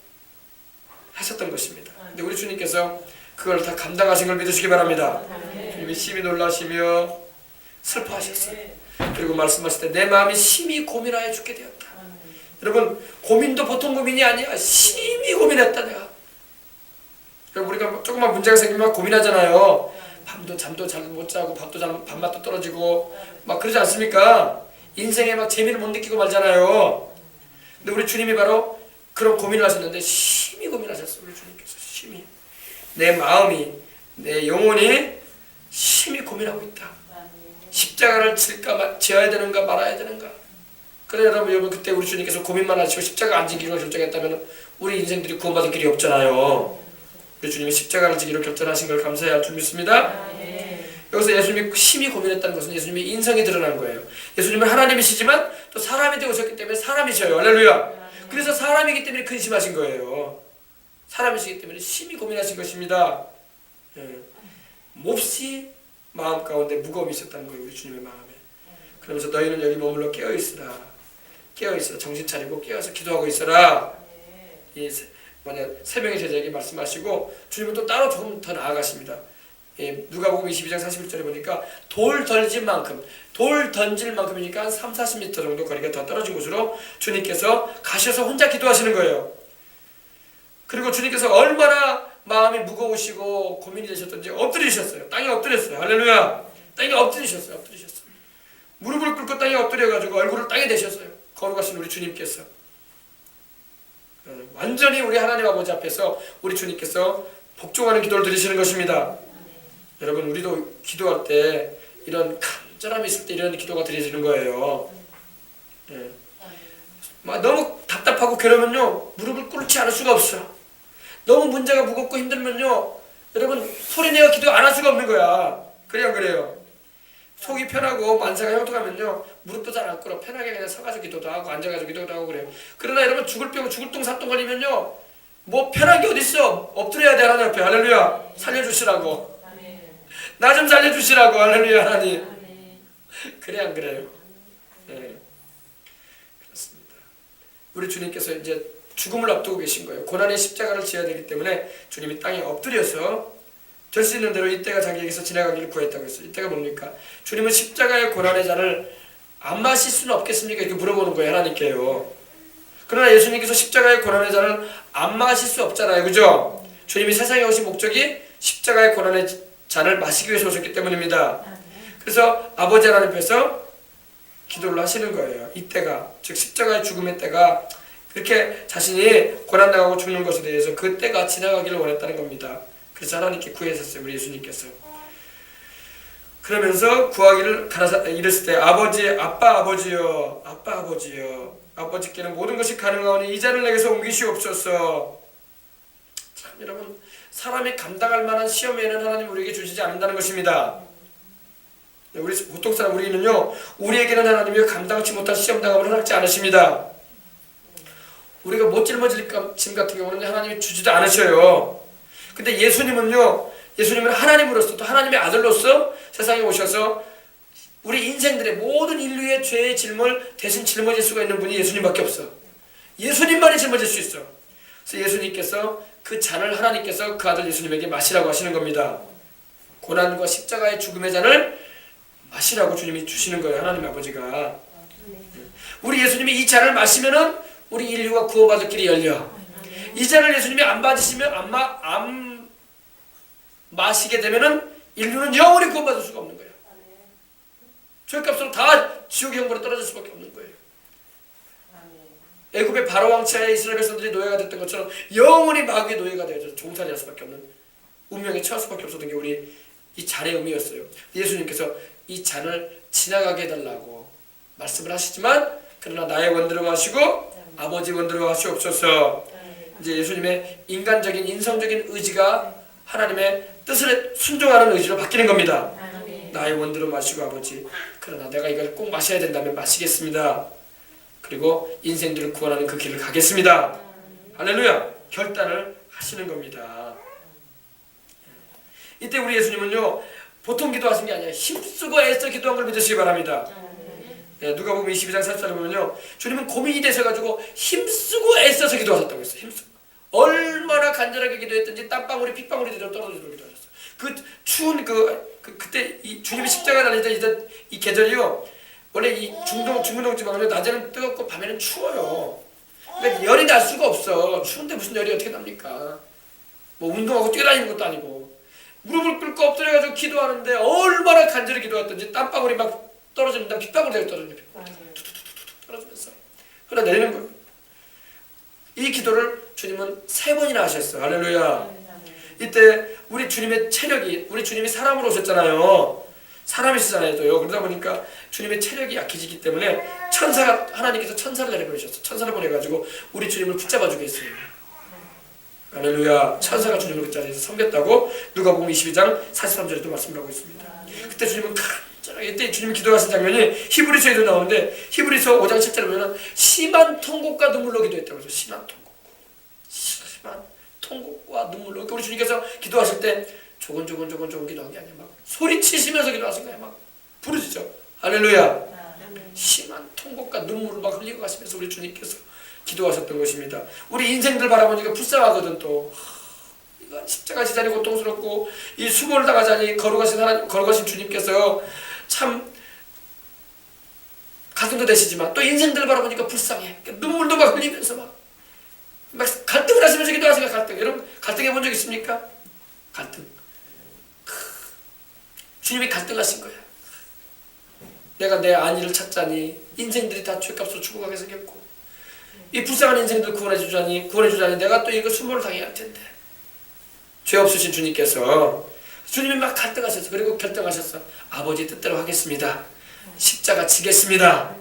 하셨던 것입니다. 근데 우리 주님께서 그걸 다 감당하신 걸 믿으시기 바랍니다. 주님이 심히 놀라시며 슬퍼하셨어요. 그리고 말씀하실 때 내 마음이 심히 고민하여 죽게 되었다. 여러분 고민도 보통 고민이 아니야. 심히 고민했다 내가. 여러분 우리가 조금만 문제가 생기면 고민하잖아요. 밤도 잠도 잘 못 자고 밥맛도 떨어지고 막 그러지 않습니까? 인생에 막 재미를 못 느끼고 말잖아요. 근데 우리 주님이 바로 그런 고민을 하셨는데 심히 고민하셨어요. 우리 주님께서 심히 내 마음이 내 영혼이 심히 고민하고 있다. 십자가를 지어야 되는가 말아야 되는가. 그래 여러분 그때 우리 주님께서 고민만 하시고 십자가 안 지기로 결정했다면 우리 인생들이 구원받을 길이 없잖아요. 우리 주님이 십자가를 지기로 결정하신 걸 감사해야 할 줄 믿습니다. 여기서 예수님이 심히 고민했다는 것은 예수님이 인성이 드러난 거예요. 예수님은 하나님이시지만 또 사람이 되어 오셨기 때문에 사람이셔요. 할렐루야. 그래서 사람이기 때문에 근심하신 거예요. 사람이시기 때문에 심히 고민하신 것입니다. 예. 몹시 마음 가운데 무거움이 있었다는 거예요. 우리 주님의 마음에. 그러면서 너희는 여기 머물러 깨어있으라. 깨어있으라. 정신 차리고 깨어서 기도하고 있어라. 이 새벽의 제자에게 말씀하시고 주님은 또 따로 조금 더 나아가십니다. 누가복음 22장 41절에 보니까 돌 던질 만큼이니까 3, 40m 정도 거리가 더 떨어진 곳으로 주님께서 가셔서 혼자 기도하시는 거예요. 그리고 주님께서 얼마나 마음이 무거우시고 고민이 되셨던지 엎드리셨어요. 땅에 엎드렸어요. 할렐루야. 땅에 엎드리셨어요. 무릎을 꿇고 땅에 엎드려가지고 얼굴을 땅에 대셨어요. 거룩하신 우리 주님께서. 완전히 우리 하나님 아버지 앞에서 우리 주님께서 복종하는 기도를 드리시는 것입니다. 여러분, 우리도 기도할 때 이런 간절함이 있을 때 이런 기도가 드려지는 거예요. 예. 너무 답답하고 괴로우면요 무릎을 꿇지 않을 수가 없어. 너무 문제가 무겁고 힘들면요 여러분 소리내어 기도 안 할 수가 없는 거야. 그래요 안 그래요? 속이 편하고 만사가 형통하면요 무릎도 잘 안 꿇어. 편하게 그냥 서가지고 기도도 하고 앉아가지고 기도도 하고 그래요. 그러나 여러분 죽을 똥 사똥 걸리면요 뭐 편한 게 어딨어. 엎드려야 돼 하나님 앞에. 할렐루야. 살려주시라고. 나 좀 살려주시라고. 할렐루야 하나님. 그래 안 그래요? 네. 그렇습니다. 우리 주님께서 이제 죽음을 앞두고 계신 거예요. 고난의 십자가를 지어야 되기 때문에 주님이 땅에 엎드려서 될 수 있는 대로 이때가 자기에게서 지나가기를 구했다고 했어요. 이때가 뭡니까? 주님은 십자가의 고난의 잔을 안 마실 수는 없겠습니까? 이렇게 물어보는 거예요. 하나님께요. 그러나 예수님께서 십자가의 고난의 잔을 안 마실 수 없잖아요. 그죠? 주님이 세상에 오신 목적이 십자가의 고난의 잔을 마시기 위해서 오셨기 때문입니다. 그래서 아버지 하나님 앞에서 기도를 하시는 거예요. 이때가, 즉 십자가의 죽음의 때가 그렇게 자신이 고난당하고 죽는 것에 대해서 그 때가 지나가기를 원했다는 겁니다. 그래서 하나님께 구하셨어요. 우리 예수님께서. 그러면서 구하기를 이랬을 때 아버지여 아버지께는 모든 것이 가능하오니 이 잔을 내게서 옮기시옵소서. 참 여러분, 사람이 감당할 만한 시험에는 하나님 우리에게 주시지 않는다는 것입니다. 우리 보통 사람 우리는요 우리에게는 하나님이 감당치 못한 시험당함을 허락지 않으십니다. 우리가 못 짊어질 짐 같은 경우는 하나님이 주지도 않으셔요. 근데 예수님은 하나님으로서 또 하나님의 아들로서 세상에 오셔서 우리 인생들의 모든 인류의 죄의 짐을 대신 짊어질 수가 있는 분이 예수님밖에 없어. 예수님만이 짊어질 수 있어. 그래서 예수님께서 그 잔을 하나님께서 그 아들 예수님에게 마시라고 하시는 겁니다. 고난과 십자가의 죽음의 잔을 마시라고 주님이 주시는 거예요. 하나님 아버지가. 우리 예수님이 이 잔을 마시면은 우리 인류가 구원받을 길이 열려. 이 잔을 예수님이 안 마시게 되면은 인류는 영원히 구원받을 수가 없는 거예요. 죄값으로 다 지옥의 형벌에 떨어질 수밖에 없는 거예요. 애굽의 바로 왕차에 이스라엘 백성들이 노예가 됐던 것처럼 영원히 마귀의 노예가 되어서 종살이 할 수밖에 없는 운명에 처할 수밖에 없었던 게 우리 이 잔의 의미였어요. 예수님께서 이 잔을 지나가게 해달라고 말씀을 하시지만 그러나 나의 원대로 하시고 아버지 원대로 하시옵소서. 이제 예수님의 인간적인 인성적인 의지가 하나님의 뜻을 순종하는 의지로 바뀌는 겁니다. 나의 원대로 마시고 아버지, 그러나 내가 이걸 꼭 마셔야 된다면 마시겠습니다. 그리고 인생들을 구원하는 그 길을 가겠습니다. 할렐루야. 결단을 하시는 겁니다. 이때 우리 예수님은요 보통 기도하신 게 아니라 힘쓰고 애써 기도한 걸 믿으시기 바랍니다. 누가복음 22장 40절에 보면요 주님은 고민이 되셔가지고 힘쓰고 애써서 기도하셨다고 했어요. 힘쓰고 얼마나 간절하게 기도했든지 땀방울이 핏방울이 되도록 떨어지도록 기도하셨어요. 그 추운 그때 이 주님이 십자가 달리던 이 계절이요 원래 이 중근동 지방은 낮에는 뜨겁고 밤에는 추워요. 그러니까 열이 날 수가 없어. 추운데 무슨 열이 어떻게 납니까? 뭐 운동하고 뛰어다니는 것도 아니고 무릎을 꿇고 엎드려가지고 기도하는데 얼마나 간절히 기도했든지 땀방울이 막 떨어집니다. 빗방울이 되게 떨어져요. 툭툭툭툭 떨어지면서 흘러내리는 거예요. 이 기도를 주님은 3번이나 하셨어요. 할렐루야. 이때 우리 주님의 체력이, 우리 주님이 사람으로 오셨잖아요. 사람이시잖아요. 또요. 그러다 보니까 주님의 체력이 약해지기 때문에 하나님께서 천사를 내려보내셨어요. 천사를 보내가지고 우리 주님을 붙잡아주게 했어요. 할렐루야. 천사가 주님을 그 자리에서 섬겼다고 누가복음 22장 43절에도 말씀을 하고 있습니다. 그때 주님은 이때 주님이 기도하신 장면이 히브리서에도 나오는데 히브리서 5장 7절에 보면 심한 통곡과 눈물로 기도했다고 해서 심한 통곡과 눈물로. 그러니까 우리 주님께서 기도하실 때 조곤조곤 기도한 게 아니야. 막 소리치시면서 기도하신 거야. 막 부르짖어. 할렐루야. 심한 통곡과 눈물을 막 흘리고 가시면서 우리 주님께서 기도하셨던 것입니다. 우리 인생들 바라보니까 불쌍하거든. 또 이거 십자가 지자니 고통스럽고 이 수고를 당하자니 걸어가신 주님께서 참 가슴도 되시지만 또 인생들 바라보니까 불쌍해. 눈물도 막 흘리면서 막 갈등을 하시면서 기도하시는 갈등. 여러분 갈등해 본 적 있습니까? 갈등. 주님이 갈등하신 거야. 내가 내 안위를 찾자니 인생들이 다 죄값으로 죽어가게 생겼고 이 불쌍한 인생들 구원해주자니 내가 또 이거 수모를 당해야 할 텐데. 죄 없으신 주님께서 주님이 막 갈등하셨어. 그리고 결정하셨어. 아버지 뜻대로 하겠습니다. 십자가 지겠습니다.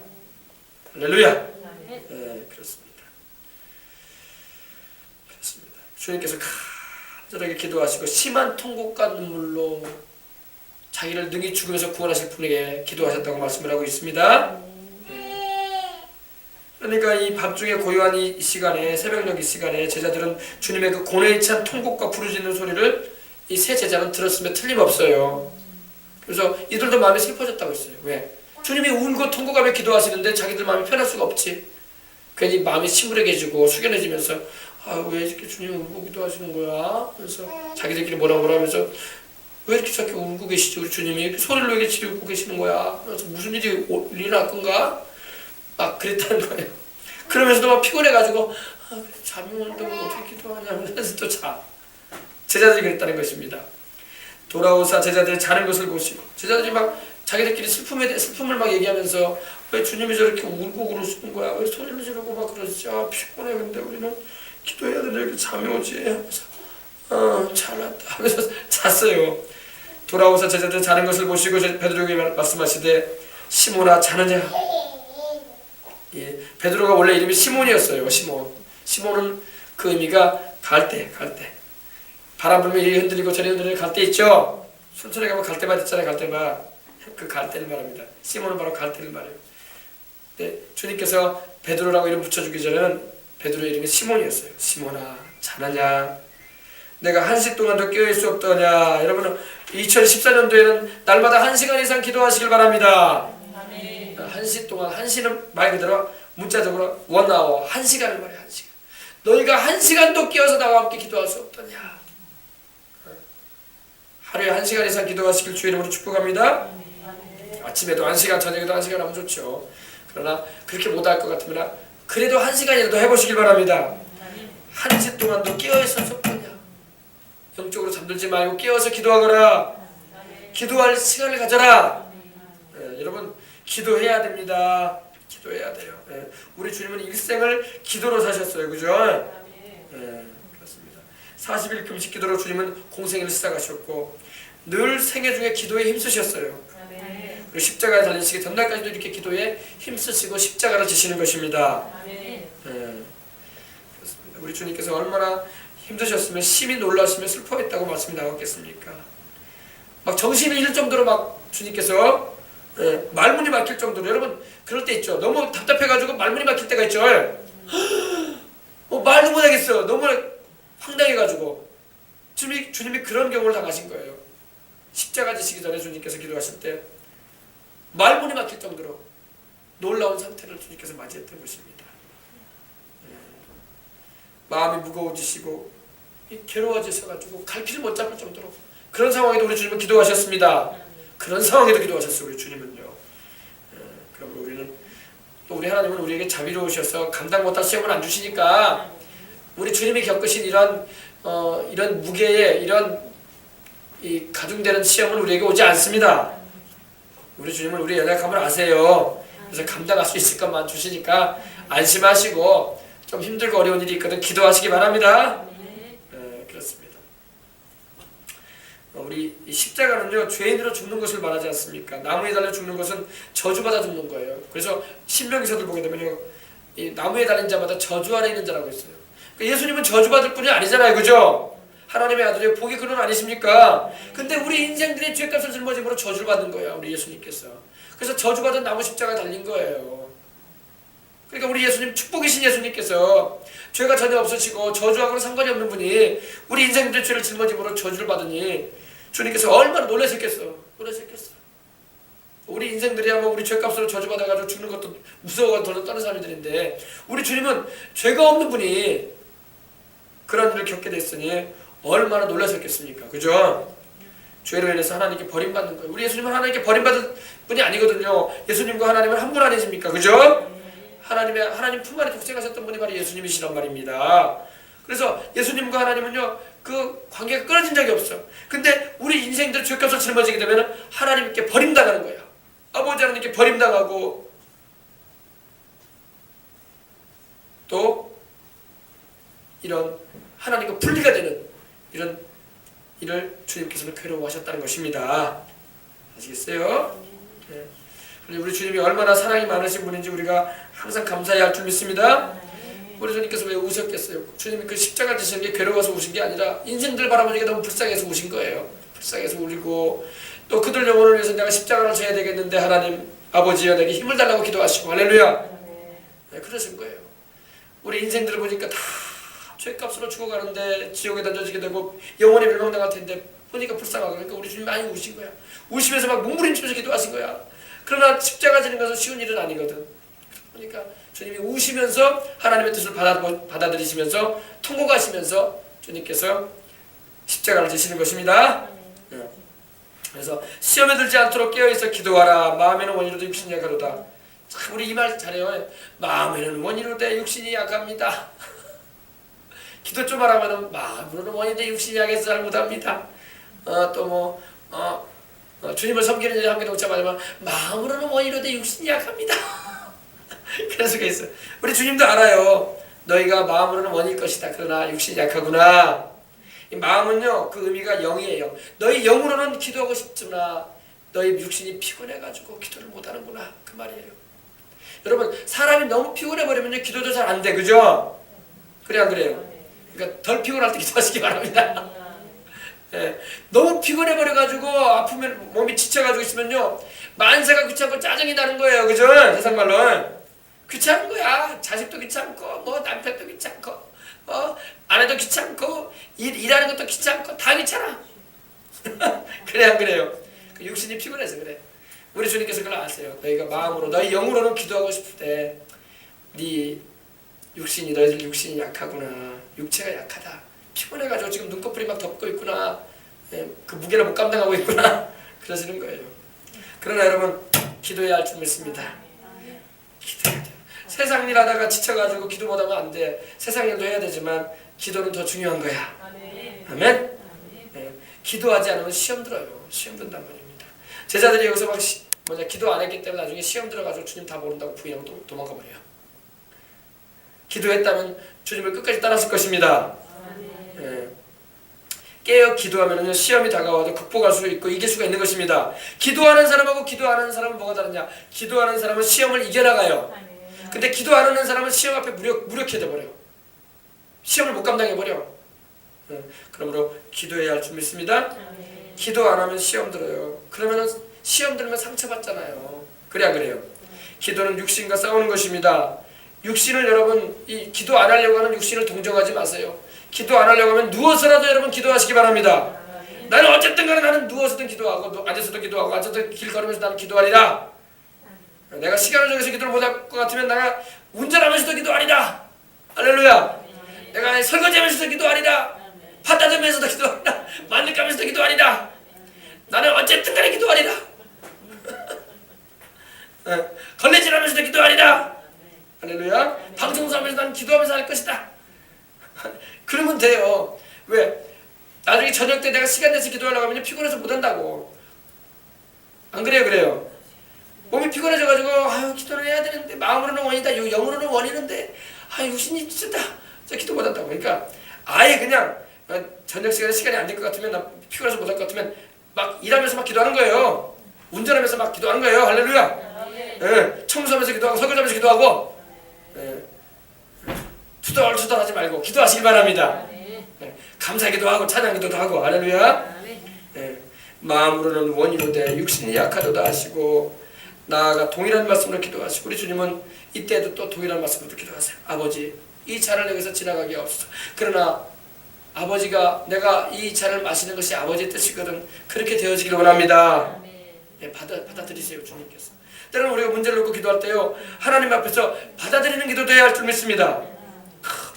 할렐루야. 네, 그렇습니다. 주님께서 간절하게 기도하시고 심한 통곡과 눈물로 자기를 능히 죽으면서 구원하실 분에게 기도하셨다고 말씀을 하고 있습니다. 그러니까 이 밤중에 고요한 이 시간에, 새벽녘 이 시간에 제자들은 주님의 그 고뇌에 찬 통곡과 부르짖는 소리를 이 세 제자는 들었으면 틀림없어요. 그래서 이들도 마음이 슬퍼졌다고 했어요. 왜? 주님이 울고 통곡하며 기도하시는데 자기들 마음이 편할 수가 없지. 괜히 마음이 시무룩해지고 숙연해지면서 왜 이렇게 주님이 울고 기도하시는 거야? 그래서 자기들끼리 뭐라 하면서 왜 이렇게 저렇게 울고 계시지? 우리 주님이 이렇게 소리를 왜 이렇게 지르고 계시는 거야? 그래서 무슨 일이 일어날 건가? 막 그랬다는 거예요. 그러면서도 막 피곤해가지고 잠이 오는데 어떻게 기도하냐면서 또 자. 제자들이 그랬다는 것입니다. 돌아오사 제자들이 자는 것을 보시고 제자들이 막 자기들끼리 슬픔을 막 얘기하면서 왜 주님이 저렇게 울고 그러시는 거야? 왜 소리를 지르고 막 그러지? 피곤해. 근데 우리는 기도해야 되는데 이렇게 잠이 오지? 하면서 잘났다 하면서 잤어요. 돌아오사 제자들 자는 것을 보시고 베드로에게 말씀하시되 시몬아 자느냐? 예, 베드로가 원래 이름이 시몬이었어요. 시몬은 그 의미가 갈대. 바람 불면 이리 흔들리고 저리 흔들리는 갈대 있죠? 순천에 가면 갈대밭 있잖아요. 갈대밭. 그 갈대를 말합니다. 시몬은 바로 갈대를 말해요. 근데 주님께서 베드로라고 이름 붙여주기 전에는 베드로의 이름이 시몬이었어요. 시몬아 자느냐? 내가 1시 동안도 깨어있을 수 없더냐? 여러분 2014년도에는 날마다 1시간 이상 기도하시길 바랍니다. 1시 동안, 1시는 말 그대로 문자적으로 1hour, 1시간을 말해. 1시간. 너희가 1시간도 깨어서 나와 함께 기도할 수 없더냐? 하루에 1시간 이상 기도하시길 주의 이름으로 축복합니다. 아침에도 1시간, 저녁에도 1시간 하면 좋죠. 그러나 그렇게 못할 것 같으면 그래도 1시간이라도 해보시길 바랍니다. 1시 동안도 깨어있을 수 없더냐? 영적으로 잠들지 말고 깨어서 기도하거라. 기도할 시간을 가져라. 여러분 기도해야 됩니다. 기도해야 돼요. 우리 주님은 일생을 기도로 사셨어요. 그죠? 그렇습니다. 40일 금식 기도로 주님은 공생애를 시작하셨고 늘 생애 중에 기도에 힘쓰셨어요. 그리고 십자가에 달리시기 전날까지도 이렇게 기도에 힘쓰시고 십자가를 지시는 것입니다. 그렇습니다. 우리 주님께서 얼마나 힘드셨으면 심히 놀라시며 슬퍼했다고 말씀이 나왔겠습니까? 막 정신이 잃을 정도로 막 주님께서 말문이 막힐 정도로. 여러분 그럴 때 있죠. 너무 답답해가지고 말문이 막힐 때가 있죠. 말도 못하겠어. 너무 황당해가지고 주님이 그런 경우를 당하신 거예요. 십자가 지시기 전에 주님께서 기도하실 때 말문이 막힐 정도로 놀라운 상태를 주님께서 맞이했던 것입니다. 마음이 무거워지시고 괴로워지셔가지고 갈피를 못 잡을 정도로 그런 상황에도 우리 주님은 기도하셨습니다. 그런 상황에도 기도하셨어요. 우리 주님은요. 그럼 우리는 또 우리 하나님은 우리에게 자비로우셔서 감당 못할 시험을 안 주시니까 우리 주님이 겪으신 이런 무게의 이런 이 가중되는 시험은 우리에게 오지 않습니다. 우리 주님은 우리의 연약함을 아세요. 그래서 감당할 수 있을 것만 주시니까 안심하시고 좀 힘들고 어려운 일이 있거든 기도하시기 바랍니다. 그렇습니다. 우리 십자가는요 죄인으로 죽는 것을 말하지 않습니까? 나무에 달려 죽는 것은 저주받아 죽는 거예요. 그래서 신명기서들 보게 되면요 이 나무에 달린 자마다 저주 아래 있는 자라고 있어요. 그러니까 예수님은 저주받을 뿐이 아니잖아요. 그죠? 하나님의 아들이요 복이 그는 아니십니까? 근데 우리 인생들이 죄값을 짊어짐으로 저주를 받는 거야, 우리 예수님께서. 그래서 저주받은 나무 십자가 달린 거예요. 그러니까 우리 예수님, 축복이신 예수님께서 죄가 전혀 없으시고 저주하고는 상관이 없는 분이 우리 인생들의 죄를 짊어짐으로 저주를 받으니 주님께서 얼마나 놀라셨겠어. 우리 인생들이야 뭐 우리 죄값으로 저주받아가지고 죽는 것도 무서워가지고 덜 떠는 사람들인데, 우리 주님은 죄가 없는 분이 그런 일을 겪게 됐으니 얼마나 놀라셨겠습니까? 그죠? 죄로 인해서 하나님께 버림받는 거예요. 우리 예수님은 하나님께 버림받은 분이 아니거든요. 예수님과 하나님은 한 분 아니십니까? 그죠? 하나님 품 안에 독생하셨던 분이 바로 예수님이시란 말입니다. 그래서 예수님과 하나님은요, 그 관계가 끊어진 적이 없어. 근데 우리 인생들 죄값을 짊어지게 되면 하나님께 버림당하는 거야. 아버지 하나님께 버림당하고 또 이런 하나님과 분리가 되는 이런 일을 주님께서는 괴로워하셨다는 것입니다. 아시겠어요? 네. 우리 주님이 얼마나 사랑이 많으신 분인지 우리가 항상 감사해야 할 줄 믿습니다. 우리 주님께서 왜 우셨겠어요? 주님이 그 십자가 지시는 게 괴로워서 우신 게 아니라 인생들 바라보니까 너무 불쌍해서 우신 거예요. 불쌍해서 울리고, 또 그들 영혼을 위해서 내가 십자가를 져야 되겠는데 하나님 아버지여 내게 힘을 달라고 기도하시고, 할렐루야. 네, 그러신 거예요. 우리 인생들을 보니까 다 죄값으로 죽어가는데 지옥에 던져지게 되고 영원히 멸망당할 텐데 보니까 불쌍하고, 그러니까 우리 주님 많이 우신 거야. 우시면서 막 몸부림치면서 기도하신 거야. 그러나 십자가 지는 것은 쉬운 일은 아니거든. 그러니까 주님이 우시면서 하나님의 뜻을 받아들이시면서 통곡하시면서 주님께서 십자가를 지시는 것입니다. 그래서 시험에 들지 않도록 깨어있어 기도하라. 마음에는 원이로도 육신이 약하도다. 참 우리 이 말 잘해요. 마음에는 원이로되 육신이 약합니다. 기도 좀 하라면 마음으로는 원인데 육신이 약해서 잘 못합니다. 주님을 섬기는 일에 함께 동참하지만 마음으로는 원이로되 육신이 약합니다. 그런 수가 있어. 우리 주님도 알아요. 너희가 마음으로는 원일 것이다. 그러나 육신이 약하구나. 이 마음은요, 그 의미가 영이에요. 너희 영으로는 기도하고 싶으나 너희 육신이 피곤해가지고 기도를 못하는구나, 그 말이에요. 여러분, 사람이 너무 피곤해버리면 기도도 잘 안 돼, 그죠? 그래 안 그래요? 그러니까 덜 피곤할 때 기도하시기 바랍니다. 예, 너무 피곤해버려가지고 아프면 몸이 지쳐가지고 있으면요, 만사가 귀찮고 짜증이 나는 거예요, 그죠? 세상 말로 귀찮은 거야. 자식도 귀찮고 뭐 남편도 귀찮고 아내도 귀찮고 일하는 것도 귀찮고 다 귀찮아. 그래 안 그래요? 그 육신이 피곤해서 그래. 우리 주님께서 그걸 아세요. 너희가 마음으로 너희 영으로는 기도하고 싶을 때 네 육신이, 너희들 육신이 약하구나. 육체가 약하다. 피곤해가지고 지금 눈꺼풀이 막 덮고 있구나. 그 무게를 못 감당하고 있구나. 그러시는 거예요. 그러나 여러분, 기도해야 할 줄 믿습니다. 기도해야 돼요. 세상 일 하다가 지쳐가지고 기도 못하면 안 돼. 세상 일도 해야 되지만 기도는 더 중요한 거야. 아멘? 네. 기도하지 않으면 시험 들어요. 시험 든단 말입니다. 제자들이 여기서 막 기도 안 했기 때문에 나중에 시험 들어가지고 주님 다 모른다고 부인하고 도망가 버려요. 기도했다면 주님을 끝까지 따랐을 것입니다. 네. 깨어 기도하면 시험이 다가와도 극복할 수 있고 이길 수가 있는 것입니다. 기도하는 사람하고 기도하는 사람은 뭐가 다르냐? 기도하는 사람은 시험을 이겨나가요. 근데 기도 안 하는 사람은 시험 앞에 무력해 돼버려요. 시험을 못 감당해버려. 그러므로 기도해야 할 줄 믿습니다. 기도 안 하면 시험 들어요. 그러면 시험 들면 상처받잖아요. 그래 안 그래요? 기도는 육신과 싸우는 것입니다. 육신을 여러분, 이 기도 안 하려고 하는 육신을 동정하지 마세요. 기도 안 하려고 하면 누워서라도 여러분 기도하시기 바랍니다. 나는 어쨌든 간에 나는 누워서든 기도하고 앉아서도 기도하고 앉아서 길 걸으면서 나는 기도하리라. 내가 시간을 정해서 기도를 못할 것 같으면 내가 운전하면서도 기도하리라. 할렐루야. 내가 설거지하면서도 기도하리라. 팥다듬면서도 기도하리라. 마늘 까면서도 기도하리라. 나는 어쨌든 간에 기도하리라. 걸레질하면서도 기도하리라. 할렐루야. 방청소하면서 나는 기도하면서 할 것이다. 그러면 돼요. 왜? 나중에 저녁 때 내가 시간 내서 기도하려고 하면 피곤해서 못한다고. 안 그래요? 그래요? 몸이 피곤해져가지고 아유 기도를 해야 되는데 마음으로는 원이다, 영으로는 원이는데 육신이 진짜 저 기도 못한다고. 그러니까 아예 그냥 저녁 시간이 안 될 것 같으면, 나 피곤해서 못할 것 같으면 막 일하면서 막 기도하는 거예요. 운전하면서 막 기도하는 거예요. 할렐루야. 예, 청소하면서 기도하고 설거지하면서 기도하고, 투덜투덜하지 말고 기도하시기 바랍니다. 감사기도 하고 찬양기도도 하고 할렐루야. 마음으로는 원이로되 육신이 약하도다 하시고 나아가 동일한 말씀으로 기도하시고 우리 주님은 이때도 또 동일한 말씀으로 기도하세요. 아버지 이 잔을 내게서 지나가게 없소서. 그러나 아버지가 내가 이 잔을 마시는 것이 아버지의 뜻이거든 그렇게 되어지길 원합니다. 받아들이세요. 주님께서 때로는 우리가 문제를 놓고 기도할 때요 하나님 앞에서 받아들이는 기도도 해야 할 줄 믿습니다.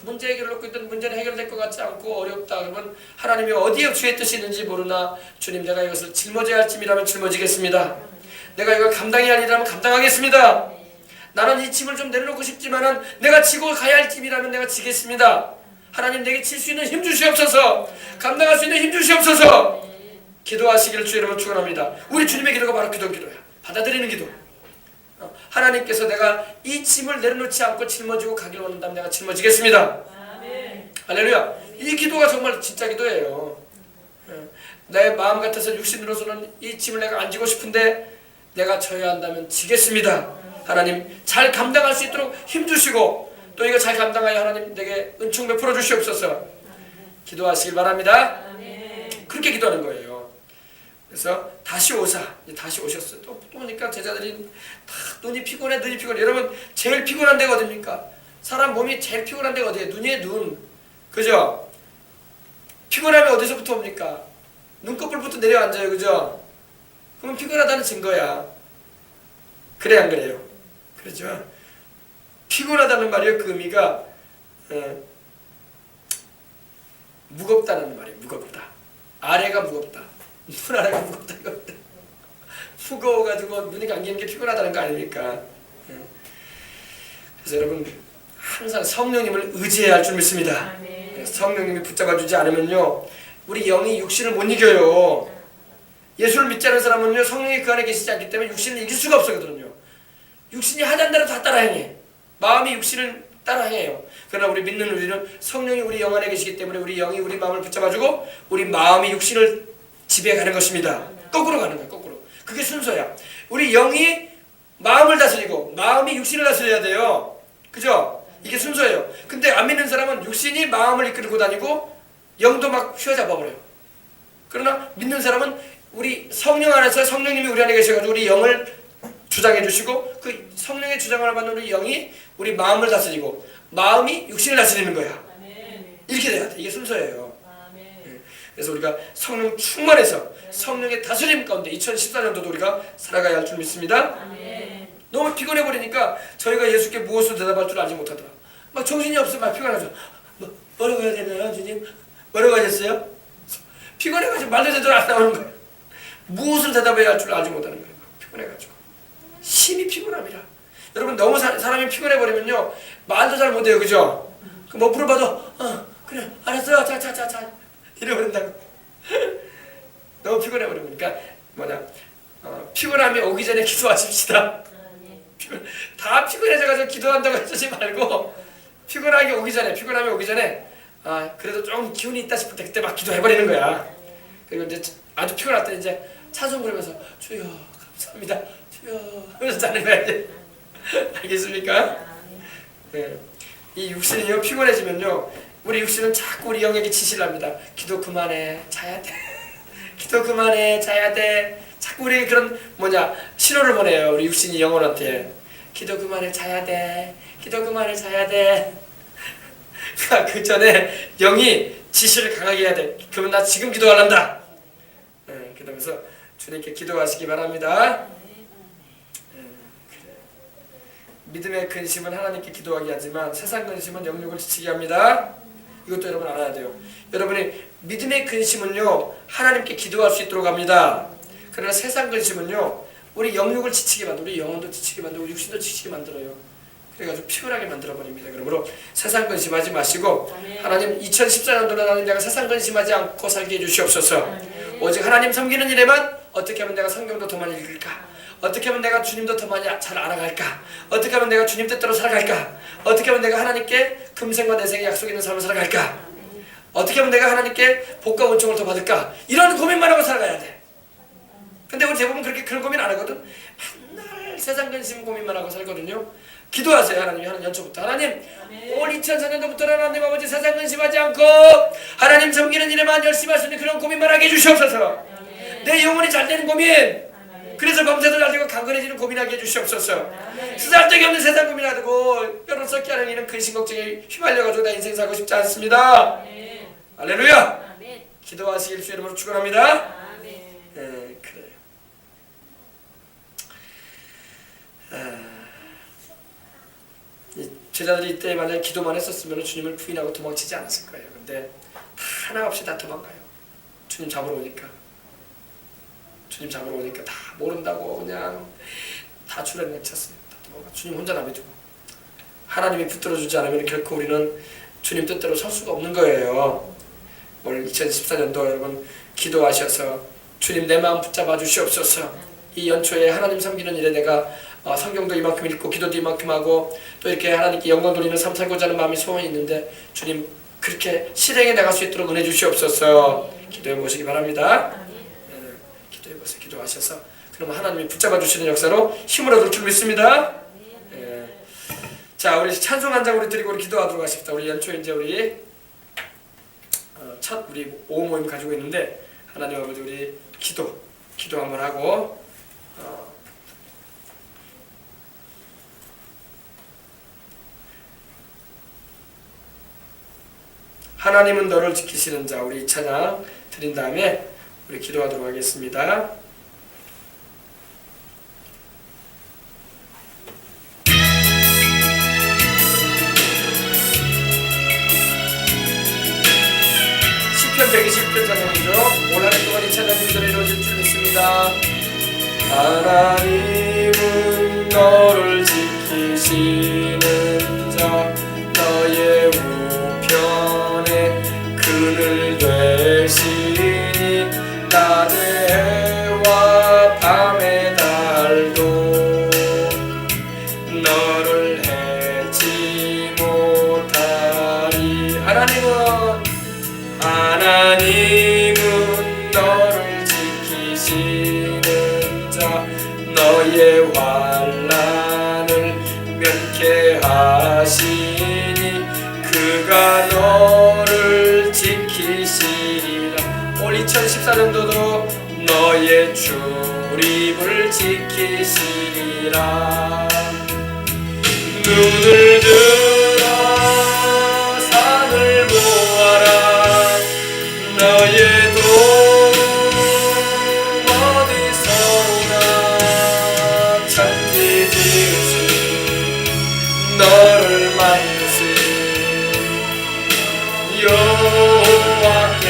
문제 해결을 놓고 있던 문제는 해결될 것 같지 않고 어렵다 그러면 하나님이 어디에 주의 뜻이 있는지 모르나 주님 내가 이것을 짊어져야 할 짐이라면 짊어지겠습니다. 내가 이걸 감당해야 할 일이라면 감당하겠습니다. 나는 이 짐을 좀 내려놓고 싶지만은 내가 지고 가야 할 짐이라면 내가 지겠습니다. 하나님 내게 칠 수 있는 힘 주시옵소서. 감당할 수 있는 힘 주시옵소서. 기도하시기를 주 여러분 축원합니다. 우리 주님의 기도가 바로 기도야. 받아들이는 기도. 하나님께서 내가 이 짐을 내려놓지 않고 짊어지고 가길 원한다면 내가 짊어지겠습니다. 할렐루야. 이 기도가 정말 진짜 기도예요. 내 마음 같아서 육신으로서는 이 짐을 내가 안 지고 싶은데 내가 져야 한다면 지겠습니다. 하나님 잘 감당할 수 있도록 힘주시고 또 이거 잘 감당하여 하나님 내게 은총 베풀어 주시옵소서. 기도하시길 바랍니다. 그렇게 기도하는 거예요. 그래서 다시 오사. 다시 오셨어요. 또 보니까 제자들이 다 눈이 피곤해. 여러분 제일 피곤한 데가 어딥니까? 사람 몸이 제일 피곤한 데가 어디예요? 눈이에요. 눈. 그죠? 피곤하면 어디서부터 옵니까? 눈꺼풀부터 내려앉아요. 그죠? 그러면 피곤하다는 증거야. 그래 안 그래요? 그렇죠? 피곤하다는 말이요. 그 의미가 무겁다는 말이에요. 무겁다. 아래가 무겁다. 눈 아래가 무겁다. 무거워가지고 눈이 감기는 게 피곤하다는 거 아닙니까? 그래서 여러분 항상 성령님을 의지해야 할 줄 믿습니다. 성령님이 붙잡아주지 않으면요 우리 영이 육신을 못 이겨요. 예수를 믿지 않은 사람은요 성령이 그 안에 계시지 않기 때문에 육신을 이길 수가 없거든요. 육신이 하자는 대로 다 따라 행해. 마음이 육신을 따라 행해요. 그러나 우리 믿는 우리는 성령이 우리 영 안에 계시기 때문에 우리 영이 우리 마음을 붙잡아주고 우리 마음이 육신을 지배가는 것입니다. 거꾸로 가는 거예요. 거꾸로. 그게 순서야. 우리 영이 마음을 다스리고 마음이 육신을 다스려야 돼요. 그죠? 이게 순서예요. 근데 안 믿는 사람은 육신이 마음을 이끌고 다니고 영도 막 휘어잡아버려요. 그러나 믿는 사람은 우리 성령 안에서 성령님이 우리 안에 계셔가지고 우리 영을 주장해 주시고 그 성령의 주장을 받는 우리 영이 우리 마음을 다스리고 마음이 육신을 다스리는 거야. 이렇게 돼야 돼. 이게 순서예요. 그래서 우리가 성령 충만해서 성령의 다스림 가운데 2014년도도 우리가 살아가야 할 줄 믿습니다. 너무 피곤해버리니까 저희가 예수께 무엇으로 대답할 줄 알지 못하더라. 막 정신이 없어. 막 피곤하죠. 뭐라고 해야 되나요 주님? 뭐라고 하셨어요? 피곤해가지고 말도 제대로 안 나오는 거예요. 무엇을 대답해야 할 줄 알지 못하는 거예요. 피곤해가지고 심히 피곤합니다. 여러분 너무 사람이 피곤해버리면요 말도 잘 못해요. 그죠? 뭐 물어봐도 그래 알았어 자 이래버린다고. 너무 피곤해버리면 그러니까 피곤함이 오기 전에 기도하십시다. 다 피곤해져가지고 기도한다고 하지 말고 피곤함이 오기 전에 그래도 좀 기운이 있다 싶을 때 그때 막 기도해버리는 거야. 그리고 이제 아주 피곤할 때 이제 찬송 부르면서 주여 감사합니다 주여 하면서 자는 거야 이제. 알겠습니까? 네. 이 육신이요 피곤해지면요 우리 육신은 자꾸 우리 영에게 지시를 합니다. 기도 그만해 자야 돼. 기도 그만해 자야 돼. 자꾸 우리 그런 신호를 보내요. 우리 육신이 영혼한테 기도 그만해 자야 돼. 기도 그만해 자야 돼. 그 전에 영이 지시를 강하게 해야 돼. 그러면 나 지금 기도하란다. 그러면서 주님께 기도하시기 바랍니다. 믿음의 근심은 하나님께 기도하게 하지만 세상 근심은 영육을 지치게 합니다. 이것도 여러분 알아야 돼요. 여러분이 믿음의 근심은요 하나님께 기도할 수 있도록 합니다. 그러나 세상 근심은요 우리 영육을 지치게 만들고 우리 영혼도 지치게 만들고 육신도 지치게 만들어요. 그래가지고 피곤하게 만들어버립니다. 그러므로 세상 근심하지 마시고 하나님 2014년도는 하나님 내가 세상 근심하지 않고 살게 해주시옵소서. 오직 하나님 섬기는 일에만 어떻게 하면 내가 성경도 더 많이 읽을까? 어떻게 하면 내가 주님도 더 많이 잘 알아갈까? 어떻게 하면 내가 주님 뜻대로 살아갈까? 어떻게 하면 내가 하나님께 금생과 내생에 약속 있는 삶을 살아갈까? 어떻게 하면 내가 하나님께 복과 은총을 더 받을까? 이런 고민만 하고 살아가야 돼. 근데 우리 대부분 그런 고민 안 하거든. 맨날 세상 근심 고민만 하고 살거든요. 기도하세요. 하나님 연초부터 하나님 올 2004년도부터 하나님 아버지 세상 근심하지 않고 하나님 섬기는 일에만 열심히 할 수 있는 그런 고민만 하게 해주시옵소서. 내 영혼이 잘 되는 고민, 그래서 검사도 잘 되고 강건해지는 고민하게 해주시옵소서. 쓰잘데기 없는 세상 고민하고 뼈를 썩게 하는 이는 근심 걱정에 휘말려가지고 나 인생 살고 싶지 않습니다. 할렐루야. 기도하시길 주의 이름으로 축원합니다. 그래요. 이 제자들이 이때 만약에 기도만 했었으면 주님을 부인하고 도망치지 않았을 거예요. 근데 하나 없이 다 도망가요. 주님 잡으러 오니까 다 모른다고 그냥 다 줄에 내쳤어요. 다 도망가. 주님 혼자 남겨두고 하나님이 붙들어주지 않으면 결코 우리는 주님 뜻대로 설 수가 없는 거예요. 오늘 2014년도 여러분 기도하셔서 주님 내 마음 붙잡아 주시옵소서. 이 연초에 하나님 섬기는 일에 내가 성경도 이만큼 읽고 기도도 이만큼 하고 또 이렇게 하나님께 영광 돌리는 삶 살고자 하는 마음이 소원이 있는데 주님 그렇게 실행해 나갈 수 있도록 은혜 주시옵소서. 기도해 보시기 바랍니다. 기도해 보세요. 기도하셔서 그러면 하나님이 붙잡아 주시는 역사로 힘을 얻을 줄 믿습니다. 자, 우리 찬송 한 장 우리 드리고 우리 기도하도록 하십시다. 우리 연초에 이제 우리 첫 우리 오후 모임 가지고 있는데 하나님 아버지 우리 기도 한번 하고 하나님은 너를 지키시는 자 우리 찬양 드린 다음에 우리 기도하도록 하겠습니다. 시편 120편 찬양이죠. 올 한 해 동안 이 찬양 기도를 이루어질 줄 믿습니다. 하나님은 너를 지키시는 자 너의 우편에 그늘 되시니 낮의 해와 밤의 달도 너를 해치 못하리. 하나님은 너를 지키시는 자 너의 환난을 면케하시니 그가 너를 지키시리라. 올 2014년도도 너의 출입을 지키시리라. 눈을 들어 산을 보아라. 너의 도움 어디서 오나. 천지 지으신 너를 만드신 여호와께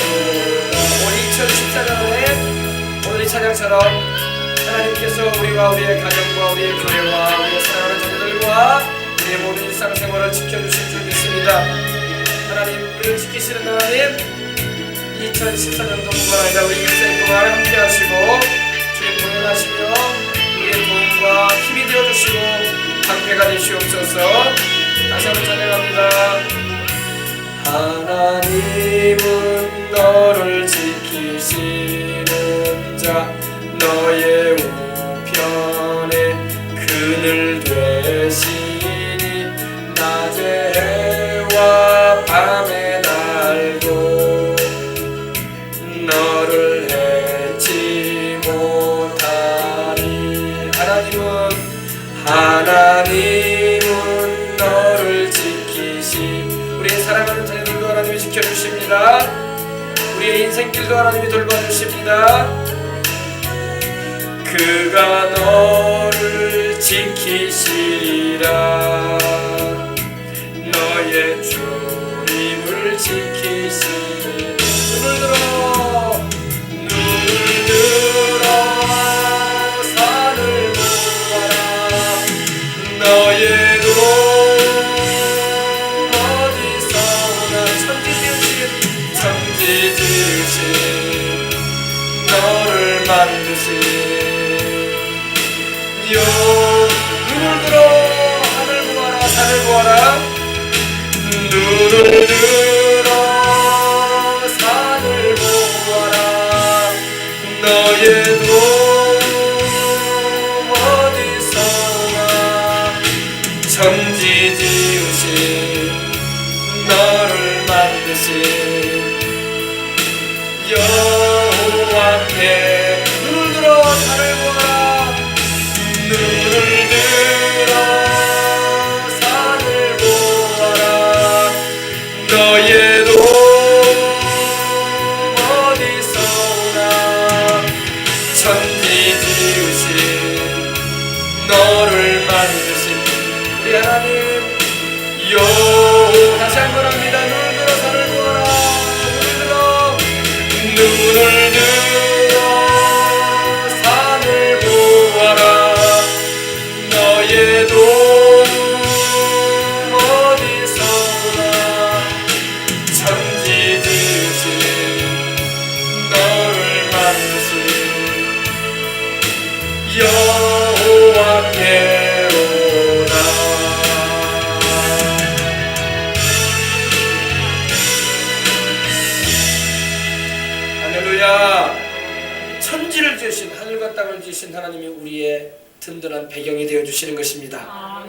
오라. 올 2014년에 오늘 이 찬양처럼 하나님께서 우리와 우리의 가정과 우리의 교회와 우리의 사랑하는 자녀들과 우리의 모든 일상생활을 지켜주실 줄 믿습니다. 하나님 우리를 지키시는 하나님 2014년도뿐만 아니라 우리 인생 동안 함께 하시고 주님 동행하시며 우리의 도움과 힘이 되어주시고 방패가 되시옵소서. 다시 한번 찬양합니다. 하나님은 너를 지키시는 자 너의 우편에 그늘 되시니 낮의 해와 밤의 달도 너를 해치 못하리. 하나님은 너를 지키시. 우리의 사랑하는 자녀들도 하나님이 지켜주십니다. 우리의 인생길도 하나님이 돌봐주십니다. 그가 너를 지키시리라. 너의 출입을 지키시리라. 눈을 들어 산을 보아라. 너의 도움 어디서 오나. 천지 지으신 너를 만드신 눈을 들어 하늘 보아라. 산을 보아라. 눈을 들어 산을 보아라. 너의 여호와께 눈을 들어 산을 보아라. 눈을 들어 산을 보아라. 너의 도움 어디서 오나. 천지 지으신 너를 만드신 우리 하나님 다시 한번 합니다. 눈을 들어 산을 보아라. 눈을 들어 산을 보아라. 너의 도움 어디서 오나. 천지 지으신 너를 만드신 여호와께로다. 천지를 지으신 하늘과 땅을 지으신 하나님이 우리의 든든한 배경이 되어 주시는 것입니다.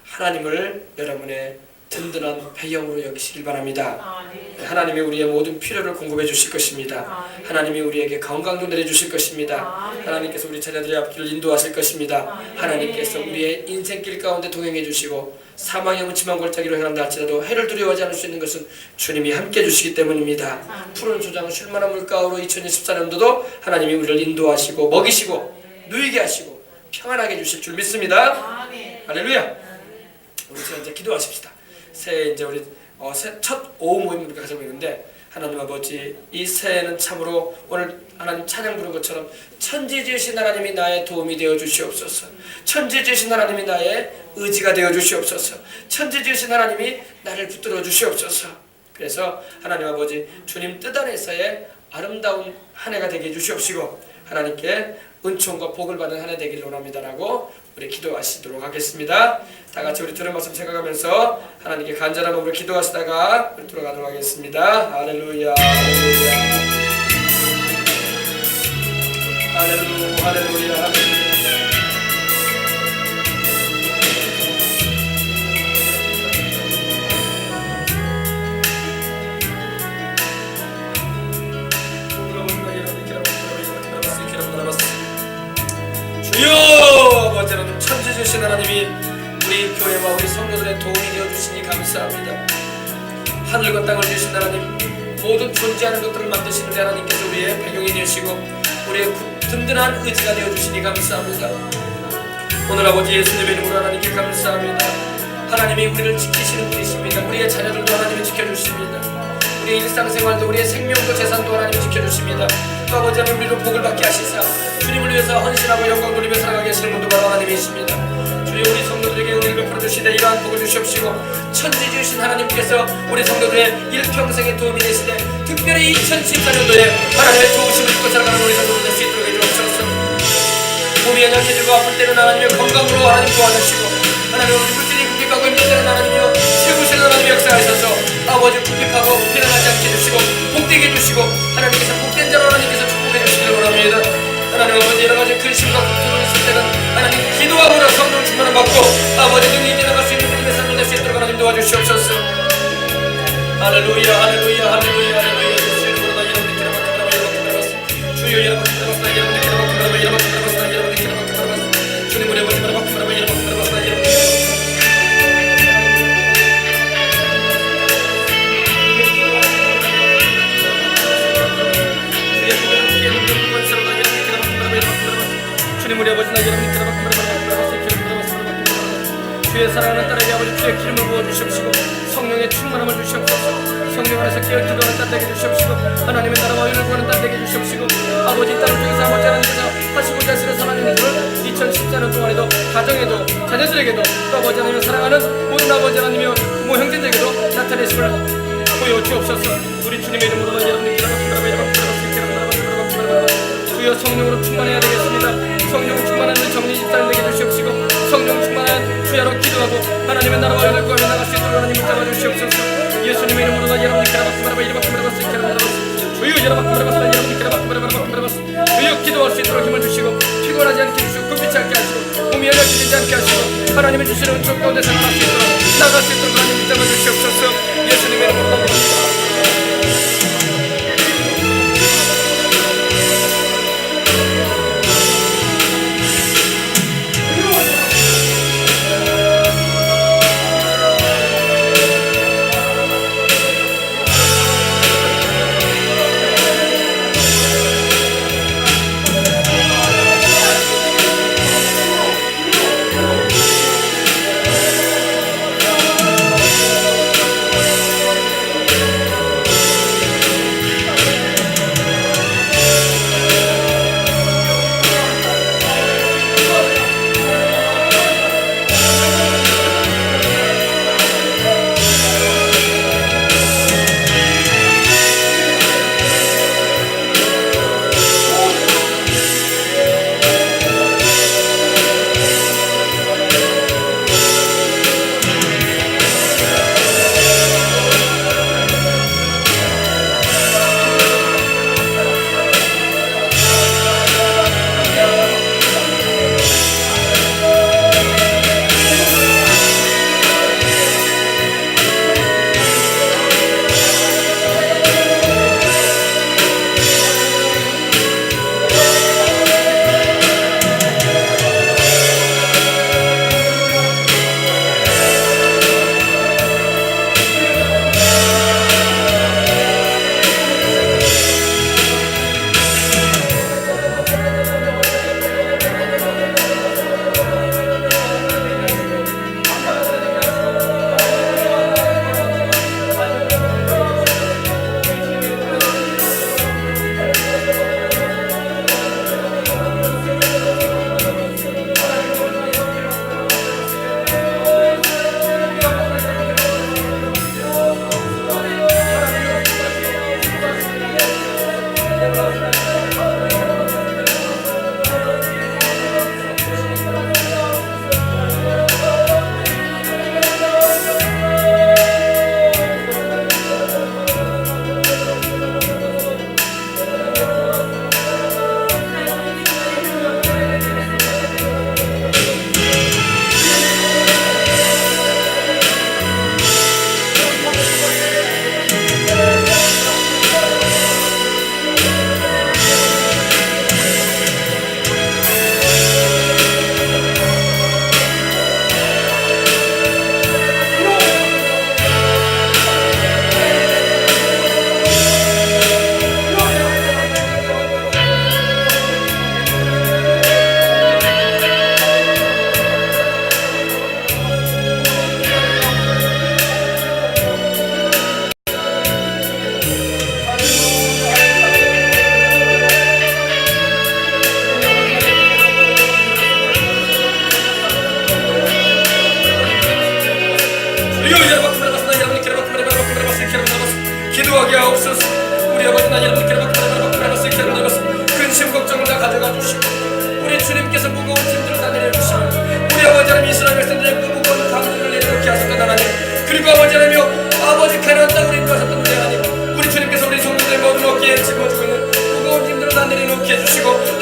하나님을 여러분의 든든한 배경으로 여기시길 바랍니다. 하나님이 우리의 모든 필요를 공급해 주실 것입니다. 하나님이 우리에게 건강도 내려주실 것입니다. 하나님께서 우리 자녀들의 앞길을 인도하실 것입니다. 하나님께서 우리의 인생길 가운데 동행해 주시고 사망의 묻지만 골짜기로 행한다 할지라도 해를 두려워하지 않을 수 있는 것은 주님이 함께 해주시기 때문입니다. 푸른 초장 쉴만한 물가로 2024년도도 하나님이 우리를 인도하시고 먹이시고 누이게 하시고 평안하게 해주실 줄 믿습니다. 할렐루야. 우리 이제 기도하십시다. 새해 이제 우리 첫 오후 모임 우리가 가지고 있는데, 하나님 아버지, 이 새해는 참으로 오늘 하나님 찬양 부른 것처럼 천지 지으신 하나님이 나의 도움이 되어 주시옵소서. 천지 지으신 하나님이 나의 의지가 되어 주시옵소서. 천지 지으신 하나님이 나를 붙들어 주시옵소서. 그래서 하나님 아버지, 주님 뜻 안에서의 아름다운 한 해가 되게 해주시옵시고 하나님께 은총과 복을 받는 한 해 되기를 원합니다라고 우리 기도하시도록 하겠습니다. 다 같이 우리 들은 말씀 생각하면서 하나님께 간절한 마음으로 기도하시다가 돌아가도록 하겠습니다. 할렐루야, 할렐루야, 할렐루야, 할렐루야, 할렐루야. 주여, 아버지 하나님, 천지 주신 하나님이 우리 교회와 우리 성도들의 도움이 되어주시니 감사합니다. 하늘과 땅을 주신 하나님, 모든 존재하는 것들을 만드시는 하나님께서 우리의 배경이 되시고 우리의 든든한 의지가 되어주시니 감사합니다. 오늘 아버지 예수님의 이름으로 하나님께 감사합니다. 하나님이 우리를 지키시는 분이십니다. 우리의 자녀들도 하나님이 지켜주십니다. 우리의 일상생활도 우리의 생명도 재산도 하나님이 지켜주십니다. 또 아버지 하나님, 우리로 복을 받게 하시사 주님을 위해서 헌신하고 영광 돌리며 살아가게 하시는 분도 바로 하나님이십니다. 주여, 우리 성도들에게 은혜를 베풀어 주시되 이러한 복을 주시옵시고 천지 지으신 하나님께서 우리 성도들의 일평생의 도움이 되시되 특별히 2014년도에 하나님의 도우심을 입고 살아가는 우리 성도들 될 수 있도록 해주옵소서. 몸이 연약해지고 아플 때는 하나님의 건강으로 하나님 도와주시고, 하나님 우리 물질이 궁핍하고 힘들 때는 하나님이여 세우시는 하나님 역사하셔서 아버지 궁핍하고 편안하지 않게 해주시고 복되게 해주시고 하나님께서 복된 자로 하나님께서 축복해 주시기를 원합니다. 하나님 아버지, 여러가지 근심과 걱정이 있을 때는 하나님 기도하고 성령 충만을 받고 아버지 능히 지나갈 수 있는 분들의 삶을 낼 수 있도록 하나님 도와주시옵소서. 할렐루야, 할렐루야, 할렐루야, 할렐루야. 주여, 주님 우리 아버지 바라봐 주님 우리 아버지 주의 사랑하는 딸에게 아버지 주의 기름을 부어주시옵시고 성령의 충만함을 주시옵소서. 성령 안에서 깨어 기도하는 딸 되게 주시옵시고 하나님의 나라와 의를 구하는 딸 되게 주시옵시고 아버지 딸을 통해서 아버지 하나님께서 하시고자 하시는 사랑하는 일을 2014년 동안에도 가정에도 자녀들에게도 또 아버지 하나님을 사랑하는 모든 아버지 하나님이여 부모 형제들에게도 나타내심을 보여주옵소서. 우리 주님의 이름으로 여러분들 주여 성령으로 충만해야 되겠습니다. 성령 충만한 정리 집사님 되게 주시옵시고 성령 충만한 주야로 기도하고 하나님의 나라와 의를 구하며 나갈 수 있도록 하나님을 잡아주시옵소서. 예수님의 이름으로 여러분들 주여 기도할 수 있도록 힘을 주시고 피곤하지 않게 해주시고 굽히지 않게 하시고 몸이 연약해지지 않게 하시고 하나님의 주시는 은총 가운데 살아갈 수 있도록 나갈 수 있도록 하나님 잡아주시옵소서. 예수님의 이름으로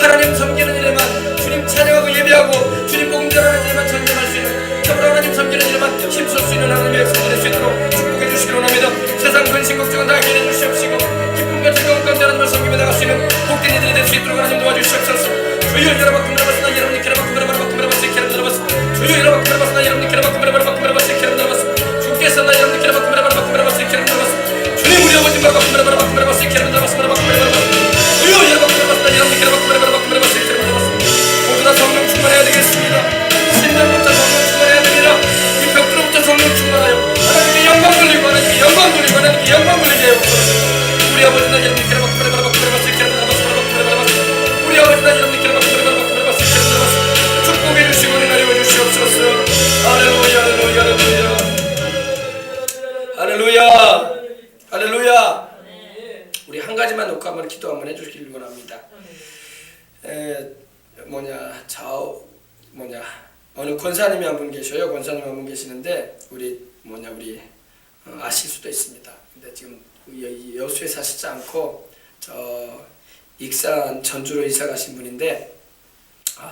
하나님 섬기는 일에만 주님 찬양하고 예배하고 주님 복음 전하는 일에만 전념할 수 있는 참으로 하나님 섬기는 일에만 힘쓸 수 있는 하나님의 백성이 될 수 있도록 축복해 주시기를 원합니다. 세상 근심 걱정은 다 해결해 주시옵시고 기쁨과 즐거움 가운데 하나님을 섬기며 나갈 수 있는 복된 이들이 될 수 있도록 하나님 도와주시옵소서. 주여 여러분 바꾸면서 여러분이 여러분 주여 여러분 바꾸면서 여러분이 여러분 주께서 나 여러분이 주님 우리 아버지 주여 여러분 모두 다 성령 충만해야 되겠습니다. 심장부터 성령 충만해야 됩니다. 이 벽들부터 성령 충만하여 하나님께 영광 돌리고 하나님께 영광 돌리고 하나님께 영광 돌리게 하여 우리 아버지 나 여러분이 우리 아버지 나 여러분이 축복해 주시고 은혜하여 주시옵소서. 할렐루야 할렐루야 할렐루야 할렐루야 할렐루야. 우리 한 가지만 놓고 한번 기도 한번 해주시길 원합니다. 어느 권사님이 한 분 계셔요. 권사님 한 분 계시는데 우리 아실 수도 있습니다. 근데 지금 여수에 사시지 않고 저 익산 전주로 이사 가신 분인데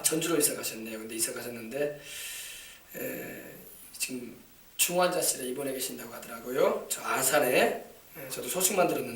전주로 이사 가셨네요. 근데 이사 가셨는데 지금 중환자실에 입원해 계신다고 하더라고요. 저 아산에 저도 소식만 들었는데